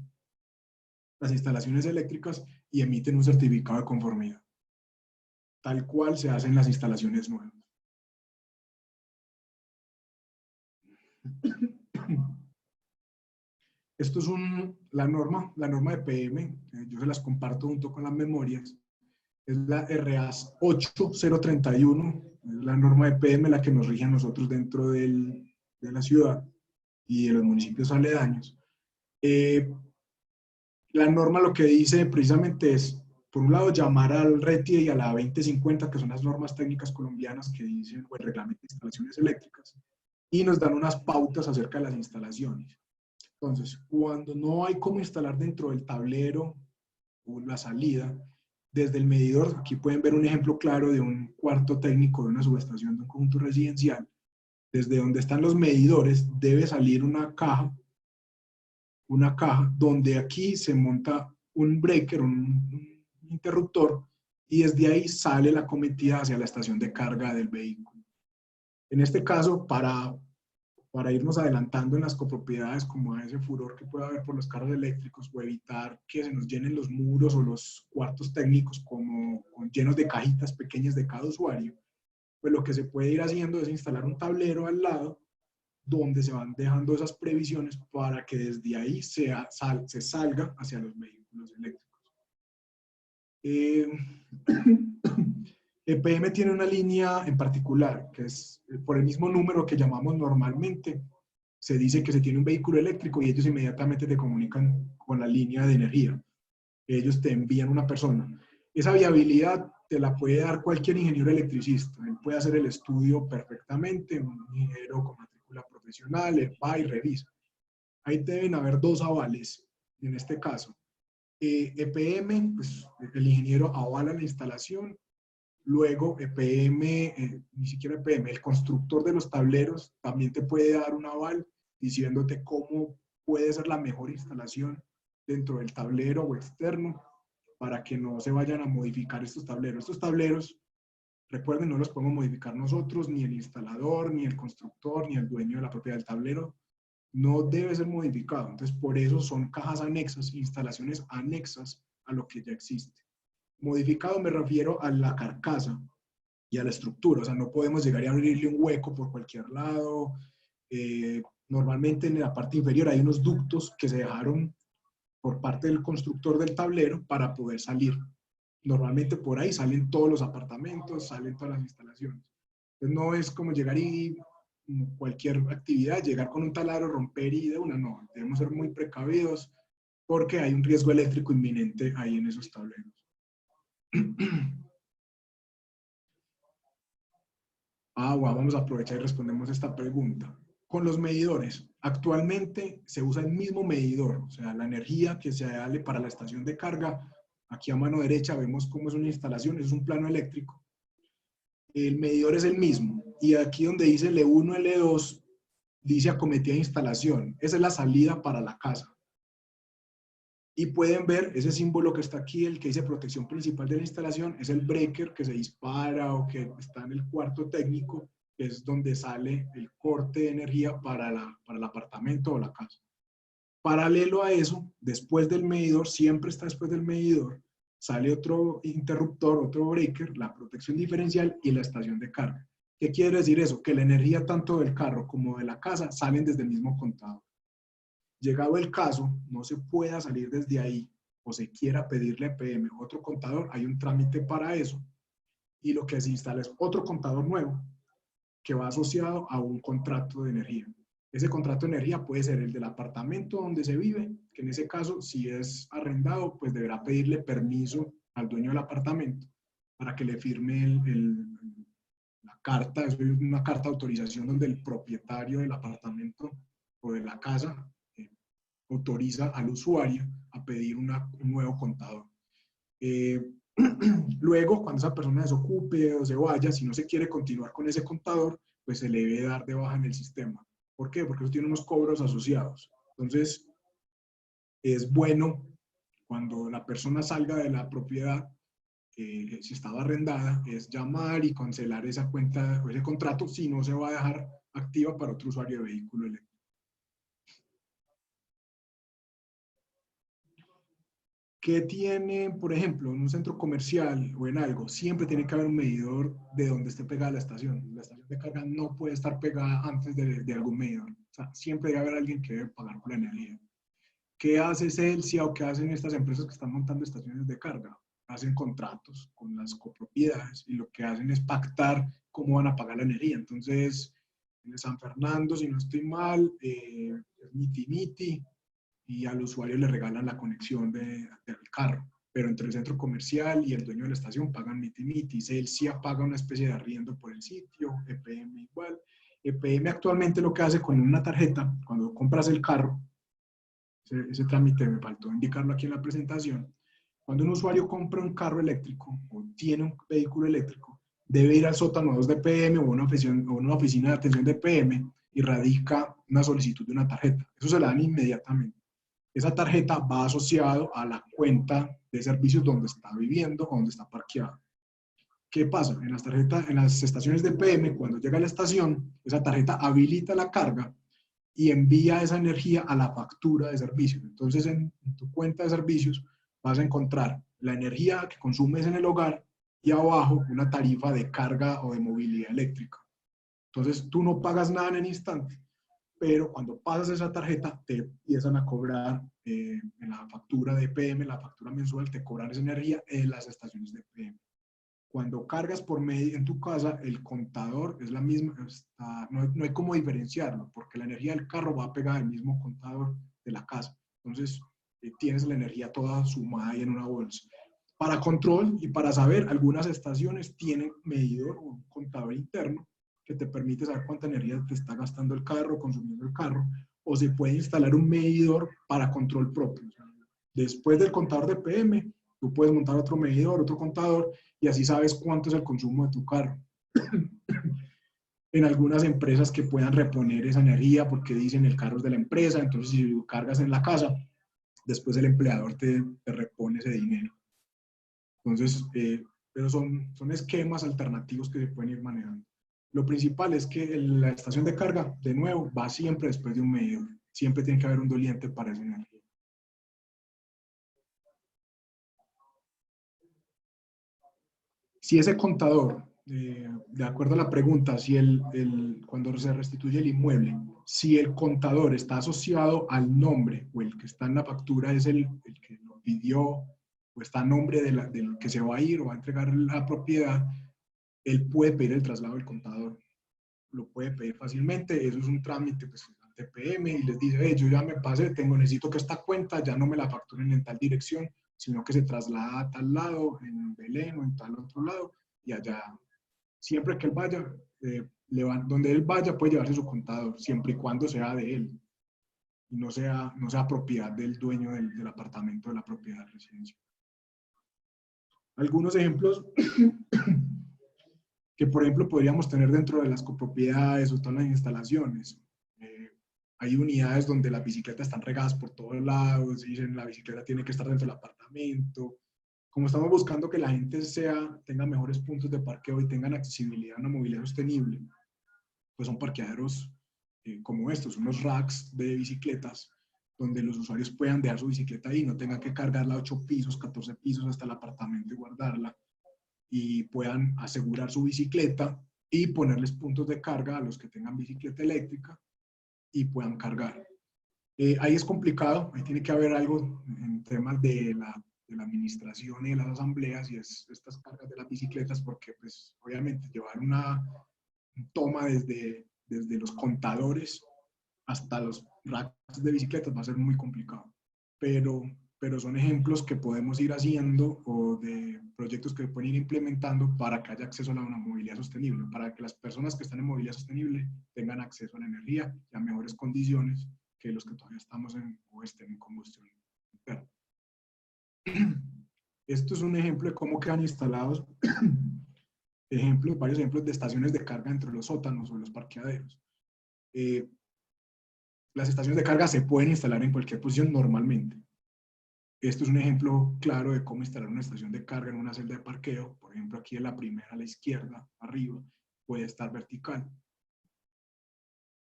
las instalaciones eléctricas y emiten un certificado de conformidad, tal cual se hacen las instalaciones nuevas. Esto es la norma de PM, yo se las comparto junto con las memorias, es la RAS 8031, es la norma de PM la que nos rige a nosotros dentro de la ciudad y de los municipios aledaños. La norma lo que dice precisamente es, por un lado, llamar al RETI y a la 2050, que son las normas técnicas colombianas que dicen, o el reglamento de instalaciones eléctricas, y nos dan unas pautas acerca de las instalaciones. Entonces, cuando no hay cómo instalar dentro del tablero o la salida, desde el medidor, aquí pueden ver un ejemplo claro de un cuarto técnico de una subestación de un conjunto residencial, desde donde están los medidores debe salir una caja donde aquí se monta un breaker, un interruptor, y desde ahí sale la cometida hacia la estación de carga del vehículo. En este caso, para irnos adelantando en las copropiedades, como a ese furor que puede haber por los carros eléctricos, o evitar que se nos llenen los muros o los cuartos técnicos como llenos de cajitas pequeñas de cada usuario, pues lo que se puede ir haciendo es instalar un tablero al lado donde se van dejando esas previsiones para que desde ahí se salga hacia los vehículos eléctricos. EPM tiene una línea en particular, que es por el mismo número que llamamos normalmente, se dice que se tiene un vehículo eléctrico y ellos inmediatamente te comunican con la línea de energía. Ellos te envían una persona. Esa viabilidad te la puede dar cualquier ingeniero electricista. Él puede hacer el estudio perfectamente, un ingeniero con matrícula profesional, él va y revisa. Ahí deben haber dos avales, en este caso. EPM, pues el ingeniero avala la instalación. Luego EPM, ni siquiera EPM, el constructor de los tableros también te puede dar un aval diciéndote cómo puede ser la mejor instalación dentro del tablero o externo para que no se vayan a modificar estos tableros. Estos tableros, recuerden, no los podemos modificar nosotros, ni el instalador, ni el constructor, ni el dueño de la propiedad del tablero. No debe ser modificado. Entonces, por eso son cajas anexas, instalaciones anexas a lo que ya existe. Modificado me refiero a la carcasa y a la estructura. O sea, no podemos llegar y abrirle un hueco por cualquier lado. Normalmente en la parte inferior hay unos ductos que se dejaron por parte del constructor del tablero para poder salir. Normalmente por ahí salen todos los apartamentos, salen todas las instalaciones. Entonces no es como llegar y cualquier actividad, llegar con un taladro, romper y de una, no. Debemos ser muy precavidos porque hay un riesgo eléctrico inminente ahí en esos tableros. Vamos a aprovechar y respondemos esta pregunta. Con los medidores, actualmente se usa el mismo medidor, o sea, la energía que se sale para la estación de carga. Aquí a mano derecha vemos cómo es una instalación, es un plano eléctrico. El medidor es el mismo, y aquí donde dice L1, L2, dice acometida de instalación. Esa es la salida para la casa. Y pueden ver ese símbolo que está aquí, el que dice protección principal de la instalación, es el breaker que se dispara o que está en el cuarto técnico, que es donde sale el corte de energía para el apartamento o la casa. Paralelo a eso, después del medidor, siempre está después del medidor, sale otro interruptor, otro breaker, la protección diferencial y la estación de carga. ¿Qué quiere decir eso? Que la energía tanto del carro como de la casa salen desde el mismo contador. Llegado el caso, no se pueda salir desde ahí o se quiera pedirle a PM otro contador, hay un trámite para eso y lo que se instala es otro contador nuevo que va asociado a un contrato de energía. Ese contrato de energía puede ser el del apartamento donde se vive, que en ese caso, si es arrendado, pues deberá pedirle permiso al dueño del apartamento para que le firme la carta, es una carta de autorización donde el propietario del apartamento o de la casa autoriza al usuario a pedir un nuevo contador. Luego, cuando esa persona desocupe o se vaya, si no se quiere continuar con ese contador, pues se le debe dar de baja en el sistema. ¿Por qué? Porque eso tiene unos cobros asociados. Entonces, es bueno cuando la persona salga de la propiedad, si estaba arrendada, es llamar y cancelar esa cuenta o ese contrato, si no se va a dejar activa para otro usuario de vehículo eléctrico. ¿Qué tiene, por ejemplo, en un centro comercial o en algo? Siempre tiene que haber un medidor de donde esté pegada la estación. La estación de carga no puede estar pegada antes de algún medidor. O sea, siempre debe haber alguien que debe pagar por la energía. ¿Qué hace Celsia o qué hacen estas empresas que están montando estaciones de carga? Hacen contratos con las copropiedades y lo que hacen es pactar cómo van a pagar la energía. Entonces, en San Fernando, si no estoy mal, es miti-miti, y al usuario le regalan la conexión del carro. Pero entre el centro comercial y el dueño de la estación pagan miti-miti. Celsia paga una especie de arriendo por el sitio, EPM igual. EPM actualmente lo que hace con una tarjeta, cuando compras el carro, ese trámite me faltó indicarlo aquí en la presentación, cuando un usuario compra un carro eléctrico o tiene un vehículo eléctrico, debe ir al sótano 2 de EPM o una oficina de atención de EPM y radica una solicitud de una tarjeta. Eso se la dan inmediatamente. Esa tarjeta va asociado a la cuenta de servicios donde está viviendo o donde está parqueado. ¿Qué pasa? En las estaciones de EPM, cuando llega a la estación, esa tarjeta habilita la carga y envía esa energía a la factura de servicios. Entonces, en tu cuenta de servicios vas a encontrar la energía que consumes en el hogar y abajo una tarifa de carga o de movilidad eléctrica. Entonces, tú no pagas nada en el instante, pero cuando pasas esa tarjeta te empiezan a cobrar en la factura de EPM, la factura mensual, te cobran esa energía en las estaciones de EPM. Cuando cargas por medio en tu casa, el contador es la misma, no hay cómo diferenciarlo, porque la energía del carro va a pegar al mismo contador de la casa. Entonces, tienes la energía toda sumada ahí en una bolsa. Para control y para saber, algunas estaciones tienen medidor o un contador interno que te permite saber cuánta energía te está gastando el carro, consumiendo el carro, o se puede instalar un medidor para control propio. Después del contador de PM, tú puedes montar otro medidor, otro contador, y así sabes cuánto es el consumo de tu carro. En algunas empresas que puedan reponer esa energía porque dicen el carro es de la empresa, entonces si lo cargas en la casa, después el empleador te repone ese dinero. Entonces, pero son esquemas alternativos que se pueden ir manejando. Lo principal es que la estación de carga, de nuevo, va siempre después de un medidor. Siempre tiene que haber un doliente para esa energía. Si ese contador, de acuerdo a la pregunta, si cuando se restituye el inmueble, si el contador está asociado al nombre o el que está en la factura es el que lo pidió o está a nombre del que se va a ir o va a entregar la propiedad, él puede pedir el traslado del contador. Lo puede pedir fácilmente, eso es un trámite pues, ante PM y les dice, yo ya me pasé, necesito que esta cuenta ya no me la facturen en tal dirección, sino que se traslada a tal lado, en Belén o en tal otro lado, y allá, siempre que él vaya, donde él vaya puede llevarse su contador, siempre y cuando sea de él, y no sea propiedad del dueño del apartamento, de la propiedad residencial. Algunos ejemplos que, por ejemplo, podríamos tener dentro de las copropiedades o todas las instalaciones. Hay unidades donde las bicicletas están regadas por todos lados, dicen la bicicleta tiene que estar dentro del apartamento. Como estamos buscando que la gente tenga mejores puntos de parqueo y tengan accesibilidad a una movilidad sostenible, pues son parqueaderos como estos, unos racks de bicicletas, donde los usuarios puedan dejar su bicicleta ahí, no tengan que cargarla a 8 pisos, 14 pisos hasta el apartamento y guardarla, y puedan asegurar su bicicleta y ponerles puntos de carga a los que tengan bicicleta eléctrica y puedan cargar. Ahí es complicado, ahí tiene que haber algo en temas de la administración y de las asambleas y estas cargas de las bicicletas, porque pues obviamente llevar toma desde los contadores hasta los racks de bicicletas, va a ser muy complicado. Pero son ejemplos que podemos ir haciendo o de proyectos que pueden ir implementando para que haya acceso a una movilidad sostenible, para que las personas que están en movilidad sostenible tengan acceso a la energía y a mejores condiciones que los que todavía estamos o estén en combustión interna. Esto es un ejemplo de cómo quedan instalados varios ejemplos de estaciones de carga entre los sótanos o los parqueaderos. Las estaciones de carga se pueden instalar en cualquier posición normalmente. Esto es un ejemplo claro de cómo instalar una estación de carga en una celda de parqueo. Por ejemplo, aquí en la primera a la izquierda, arriba, puede estar vertical.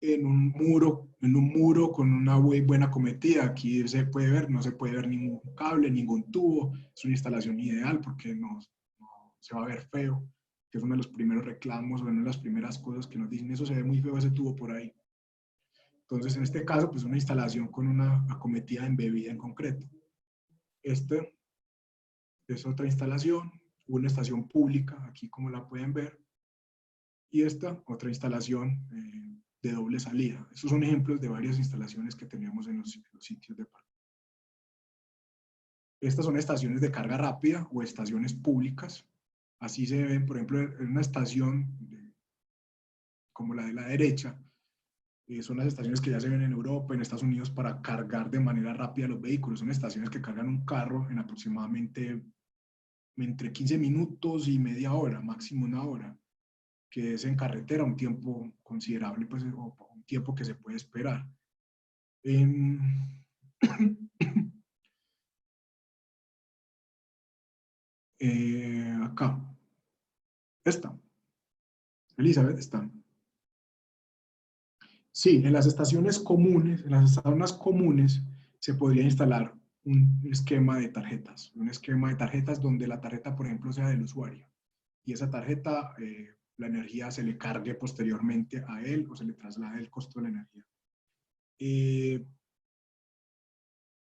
En un muro con una buena acometida, aquí se puede ver, no se puede ver ningún cable, ningún tubo. Es una instalación ideal porque no se va a ver feo, que es uno de los primeros reclamos o una de las primeras cosas que nos dicen, eso se ve muy feo ese tubo por ahí. Entonces, en este caso, pues una instalación con una acometida embebida en concreto. Esta es otra instalación, una estación pública, aquí como la pueden ver, y esta otra instalación de doble salida. Estos son ejemplos de varias instalaciones que tenemos en los sitios de parque. Estas son estaciones de carga rápida o estaciones públicas. Así se ven, por ejemplo, en una estación como la de la derecha, son las estaciones que ya se ven en Europa, en Estados Unidos, para cargar de manera rápida los vehículos. Son estaciones que cargan un carro en aproximadamente entre 15 minutos y media hora, máximo una hora, que es en carretera un tiempo considerable, pues, o un tiempo que se puede esperar. Acá. Esta. Elizabeth está. Sí, en las estaciones comunes, en las zonas comunes, se podría instalar un esquema de tarjetas. Un esquema de tarjetas donde la tarjeta, por ejemplo, sea del usuario. Y esa tarjeta, la energía se le cargue posteriormente a él o se le traslade el costo de la energía.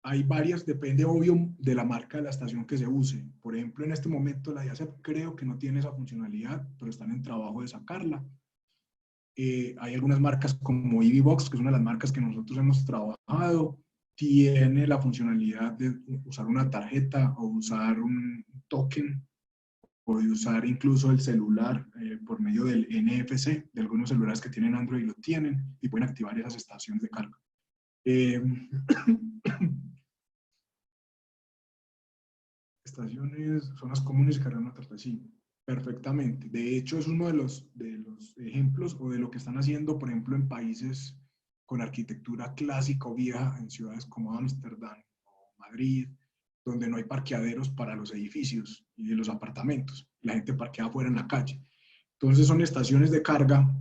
Hay varias, depende obvio de la marca de la estación que se use. Por ejemplo, en este momento la DIACEP creo que no tiene esa funcionalidad, pero están en trabajo de sacarla. Hay algunas marcas como EVBox, que es una de las marcas que nosotros hemos trabajado, tiene la funcionalidad de usar una tarjeta o usar un token o de usar incluso el celular por medio del NFC, de algunos celulares que tienen Android lo tienen y pueden activar esas estaciones de carga. Estaciones, zonas comunes y cargar una tarjeta, sí, perfectamente. De hecho, es uno de los ejemplos o de lo que están haciendo, por ejemplo, en países con arquitectura clásica o vieja, en ciudades como Ámsterdam o Madrid, donde no hay parqueaderos para los edificios y los apartamentos. La gente parquea afuera en la calle. Entonces son estaciones de carga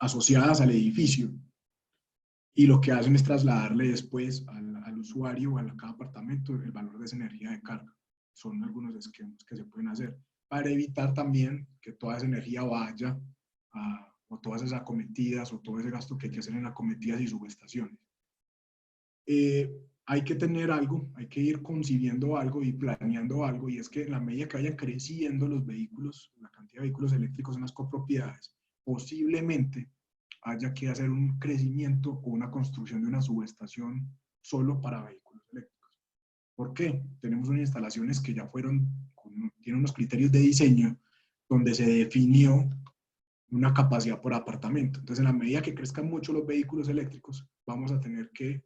asociadas al edificio y lo que hacen es trasladarle después al usuario o a cada apartamento el valor de esa energía de carga. Son algunos esquemas que se pueden hacer para evitar también que toda esa energía vaya o todas esas acometidas o todo ese gasto que hay que hacer en acometidas y subestaciones. Hay que tener algo, hay que ir concibiendo algo y planeando algo, y es que en la medida que vayan creciendo los vehículos, la cantidad de vehículos eléctricos en las copropiedades, posiblemente haya que hacer un crecimiento o una construcción de una subestación solo para vehículos eléctricos. ¿Por qué? Tenemos unas instalaciones que ya tienen unos criterios de diseño donde se definió una capacidad por apartamento. Entonces, en la medida que crezcan mucho los vehículos eléctricos, vamos a tener que,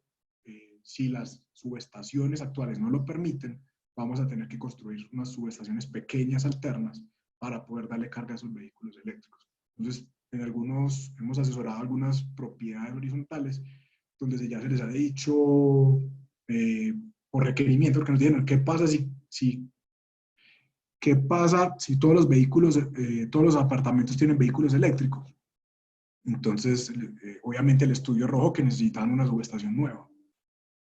si las subestaciones actuales no lo permiten, vamos a tener que construir unas subestaciones pequeñas alternas para poder darle carga a esos vehículos eléctricos. Entonces, hemos asesorado algunas propiedades horizontales donde ya se les ha dicho por requerimiento, porque nos dijeron, ¿qué pasa ¿qué pasa si todos los vehículos, todos los apartamentos tienen vehículos eléctricos? Entonces, obviamente el estudio arrojó que necesitaban una subestación nueva.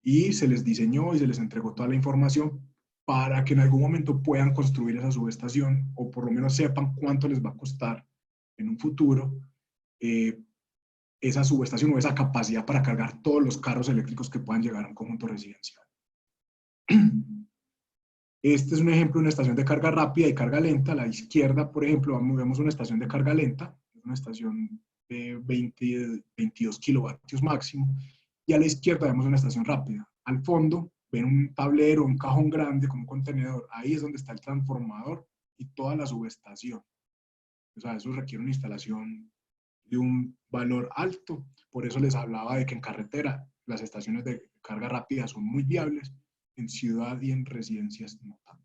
Y se les diseñó y se les entregó toda la información para que en algún momento puedan construir esa subestación o por lo menos sepan cuánto les va a costar en un futuro esa subestación o esa capacidad para cargar todos los carros eléctricos que puedan llegar a un conjunto residencial. Este es un ejemplo de una estación de carga rápida y carga lenta. A la izquierda, por ejemplo, vemos una estación de carga lenta. es una estación de 22 kilovatios máximo, y a la izquierda vemos una estación rápida. Al fondo ven un tablero, un cajón grande con un contenedor. Ahí es donde está el transformador y toda la subestación. O sea, eso requiere una instalación de un valor alto. Por eso les hablaba de que en carretera las estaciones de carga rápida son muy viables, en ciudad y en residencias no tanto.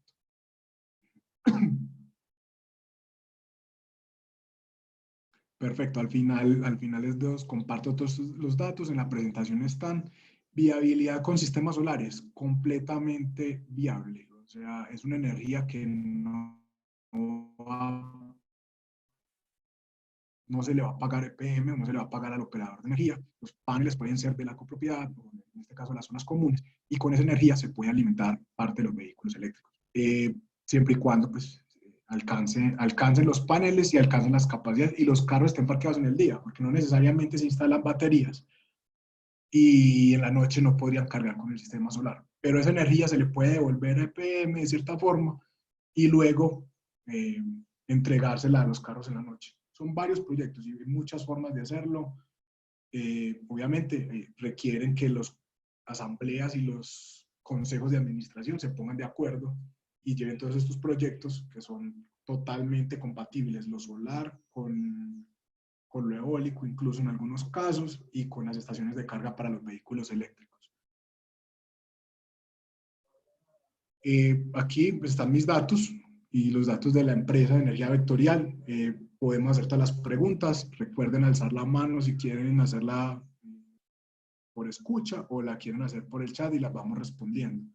Perfecto, al final les comparto todos los datos, en la presentación están. Viabilidad con sistemas solares, completamente viable. O sea, es una energía que no se le va a pagar EPM, no se le va a pagar al operador de energía. Los paneles pueden ser de la copropiedad, o en este caso las zonas comunes, y con esa energía se puede alimentar parte de los vehículos eléctricos. Siempre y cuando pues, alcancen los paneles y alcancen las capacidades y los carros estén parqueados en el día, porque no necesariamente se instalan baterías y en la noche no podrían cargar con el sistema solar. Pero esa energía se le puede devolver a EPM de cierta forma y luego eh, entregársela a los carros en la noche. Son varios proyectos y hay muchas formas de hacerlo. Obviamente requieren que las asambleas y los consejos de administración se pongan de acuerdo y lleven todos estos proyectos que son totalmente compatibles, lo solar con lo eólico, incluso en algunos casos, y con las estaciones de carga para los vehículos eléctricos. Aquí pues, están mis datos y los datos de la empresa de energía vectorial. Podemos hacer todas las preguntas. Recuerden alzar la mano si quieren hacerla por escucha o la quieren hacer por el chat y las vamos respondiendo.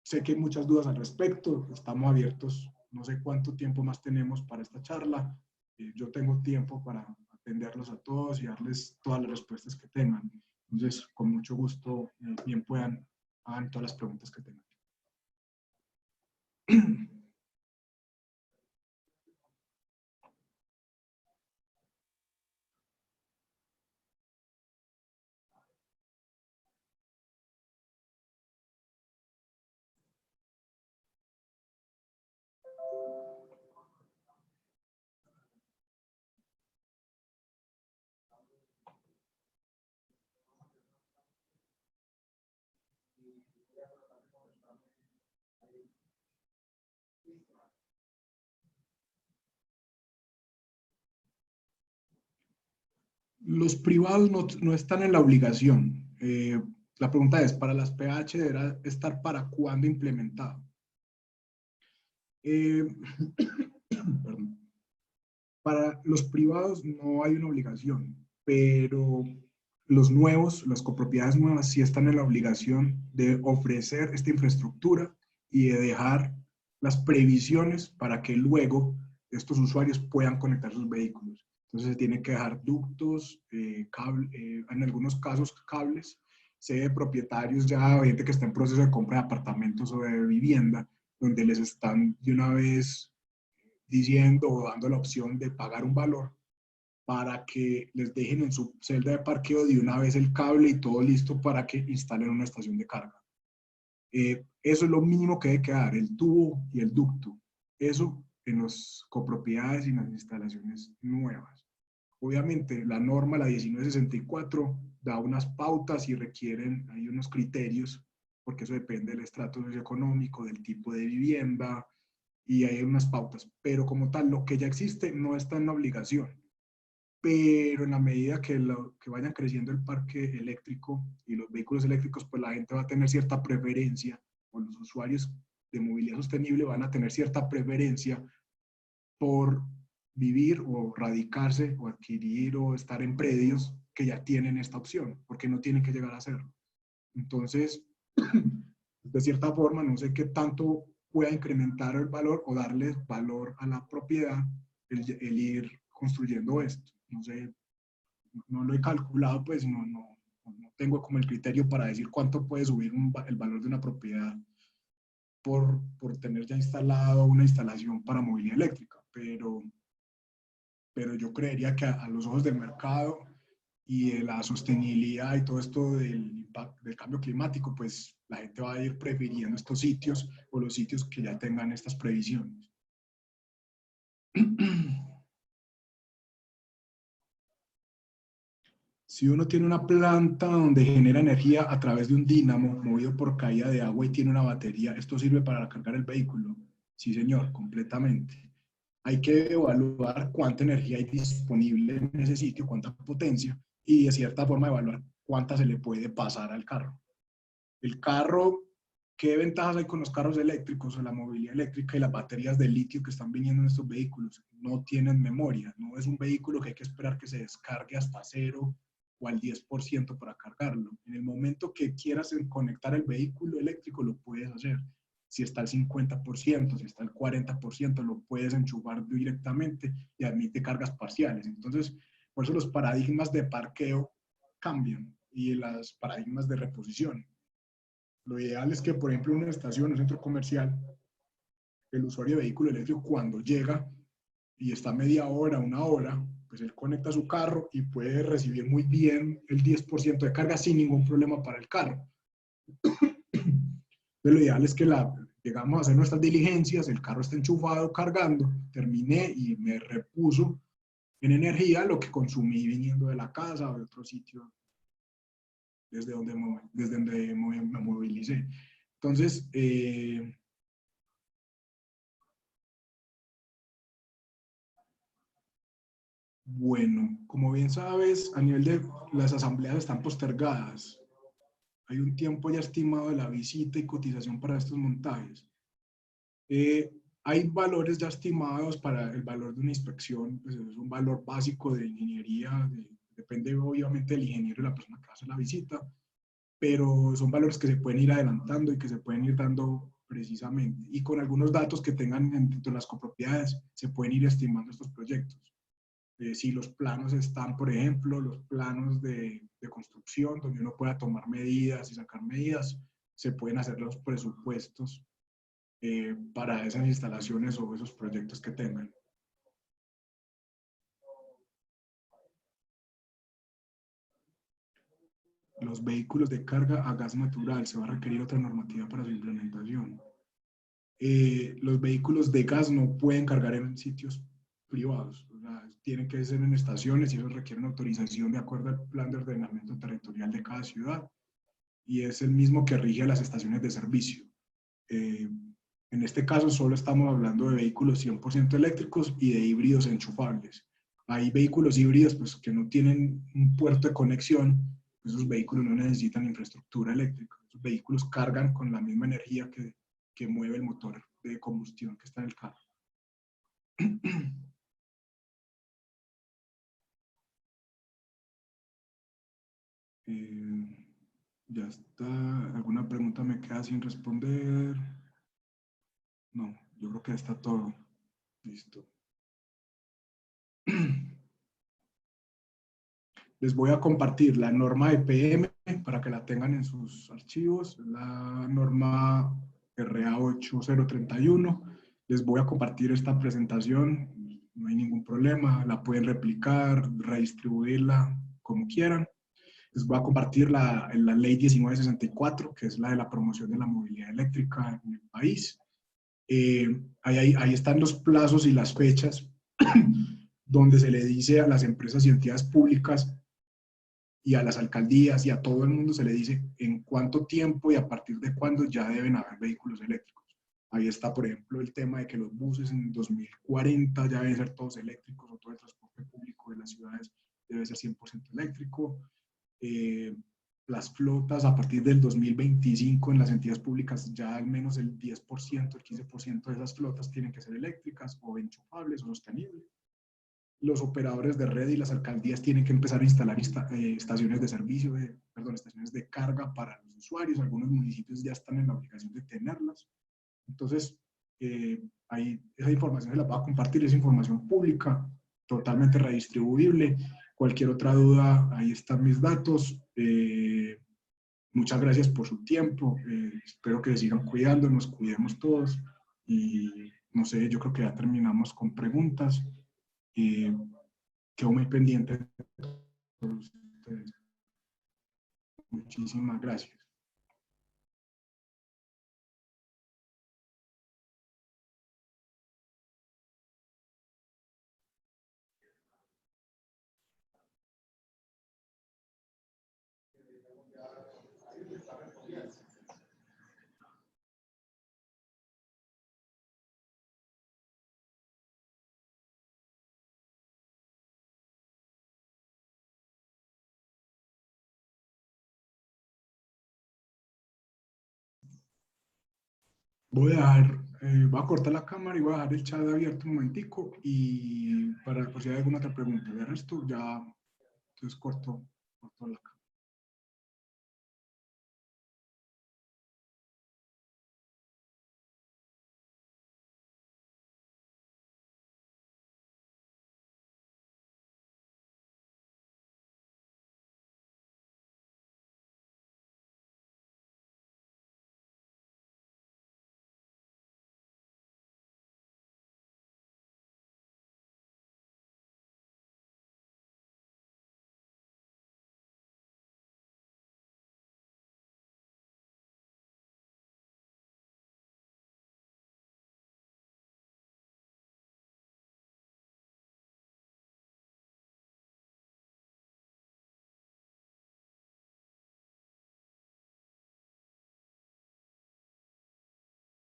Sé que hay muchas dudas al respecto. Estamos abiertos. No sé cuánto tiempo más tenemos para esta charla. Yo tengo tiempo para atenderlos a todos y darles todas las respuestas que tengan. Entonces, con mucho gusto, bien puedan hagan todas las preguntas que tengan. Los privados no están en la obligación. La pregunta es, ¿para las PH deberá estar para cuándo implementado? Perdón. Para los privados no hay una obligación, pero los nuevos, las copropiedades nuevas sí están en la obligación de ofrecer esta infraestructura y de dejar las previsiones para que luego estos usuarios puedan conectar sus vehículos. Entonces se tienen que dejar ductos, en algunos casos cables. Sé de propietarios ya, gente que está en proceso de compra de apartamentos o de vivienda, donde les están de una vez diciendo o dando la opción de pagar un valor para que les dejen en su celda de parqueo de una vez el cable y todo listo para que instalen una estación de carga. Eso es lo mínimo que debe quedar, el tubo y el ducto. Eso en las copropiedades y en las instalaciones nuevas. Obviamente, la norma, la 1964, da unas pautas y requieren, hay unos criterios, porque eso depende del estrato socioeconómico, del tipo de vivienda, y hay unas pautas. Pero como tal, lo que ya existe no está en la obligación. Pero en la medida que vayan creciendo el parque eléctrico y los vehículos eléctricos, pues la gente va a tener cierta preferencia, o los usuarios de movilidad sostenible van a tener cierta preferencia por vivir o radicarse o adquirir o estar en predios que ya tienen esta opción, porque no tienen que llegar a hacerlo. Entonces, de cierta forma, no sé qué tanto pueda incrementar el valor o darle valor a la propiedad el ir construyendo esto. No sé, no lo he calculado, pues no tengo como el criterio para decir cuánto puede subir el valor de una propiedad por tener ya instalado una instalación para movilidad eléctrica, pero yo creería que a los ojos del mercado y de la sostenibilidad y todo esto del impacto del cambio climático, pues la gente va a ir prefiriendo estos sitios o los sitios que ya tengan estas previsiones. Si uno tiene una planta donde genera energía a través de un dínamo movido por caída de agua y tiene una batería, ¿esto sirve para cargar el vehículo? Sí, señor, completamente. Hay que evaluar cuánta energía hay disponible en ese sitio, cuánta potencia, y de cierta forma evaluar cuánta se le puede pasar al carro. El carro, ¿qué ventajas hay con los carros eléctricos o la movilidad eléctrica y las baterías de litio que están viniendo en estos vehículos? No tienen memoria, no es un vehículo que hay que esperar que se descargue hasta cero o al 10% para cargarlo. En el momento que quieras conectar el vehículo eléctrico, lo puedes hacer. Si está al 50%, si está al 40%, lo puedes enchufar directamente y admite cargas parciales. Entonces, por eso los paradigmas de parqueo cambian y los paradigmas de reposición. Lo ideal es que, por ejemplo, en una estación, un centro comercial, el usuario de vehículo eléctrico cuando llega y está media hora, una hora, pues él conecta su carro y puede recibir muy bien el 10% de carga sin ningún problema para el carro. Entonces, lo ideal es que llegamos a hacer nuestras diligencias, el carro está enchufado, cargando, terminé y me repuso en energía lo que consumí viniendo de la casa o de otro sitio desde donde me movilicé. Entonces, bueno, como bien sabes, a nivel de las asambleas están postergadas. Hay un tiempo ya estimado de la visita y cotización para estos montajes. Hay valores ya estimados para el valor de una inspección, pues es un valor básico de ingeniería, depende obviamente del ingeniero y la persona que hace la visita, pero son valores que se pueden ir adelantando y que se pueden ir dando precisamente. Y con algunos datos que tengan dentro de las copropiedades, se pueden ir estimando estos proyectos. Si los planos están, por ejemplo, los planos de construcción, donde uno pueda tomar medidas y sacar medidas, se pueden hacer los presupuestos para esas instalaciones o esos proyectos que tengan. Los vehículos de carga a gas natural, se va a requerir otra normativa para su implementación. Los vehículos de gas no pueden cargar en sitios privados, o sea, tienen que ser en estaciones y eso requiere una autorización de acuerdo al plan de ordenamiento territorial de cada ciudad y es el mismo que rige a las estaciones de servicio. En este caso solo estamos hablando de vehículos 100% eléctricos y de híbridos enchufables. Hay vehículos híbridos pues, que no tienen un puerto de conexión, esos vehículos no necesitan infraestructura eléctrica, esos vehículos cargan con la misma energía que mueve el motor de combustión que está en el carro. Ya está. ¿Alguna pregunta me queda sin responder? No, yo creo que ya está todo. Listo. Les voy a compartir la norma de PM para que la tengan en sus archivos, la norma RA 8031. Les voy a compartir esta presentación, no hay ningún problema, la pueden replicar, redistribuirla como quieran. Les voy a compartir la ley 1964, que es la de la promoción de la movilidad eléctrica en el país. Ahí están los plazos y las fechas donde se le dice a las empresas y entidades públicas y a las alcaldías y a todo el mundo se le dice en cuánto tiempo y a partir de cuándo ya deben haber vehículos eléctricos. Ahí está, por ejemplo, el tema de que los buses en 2040 ya deben ser todos eléctricos o todo el transporte público de las ciudades debe ser 100% eléctrico. Las flotas a partir del 2025 en las entidades públicas ya al menos el 10%, el 15% de esas flotas tienen que ser eléctricas o enchufables o sostenibles. Los operadores de red y las alcaldías tienen que empezar a instalar estaciones de servicio, estaciones de carga para los usuarios. Algunos municipios ya están en la obligación de tenerlas. Entonces, esa información se la voy a compartir, es información pública, totalmente redistribuible. Cualquier otra duda, ahí están mis datos. Muchas gracias por su tiempo. Espero que se sigan cuidando, nos cuidemos todos. Y no sé, yo creo que ya terminamos con preguntas. Quedo muy pendiente de todos ustedes. Muchísimas gracias. voy a cortar la cámara y voy a dejar el chat abierto un momentico y para por si hay alguna otra pregunta. De resto ya entonces corto la cámara.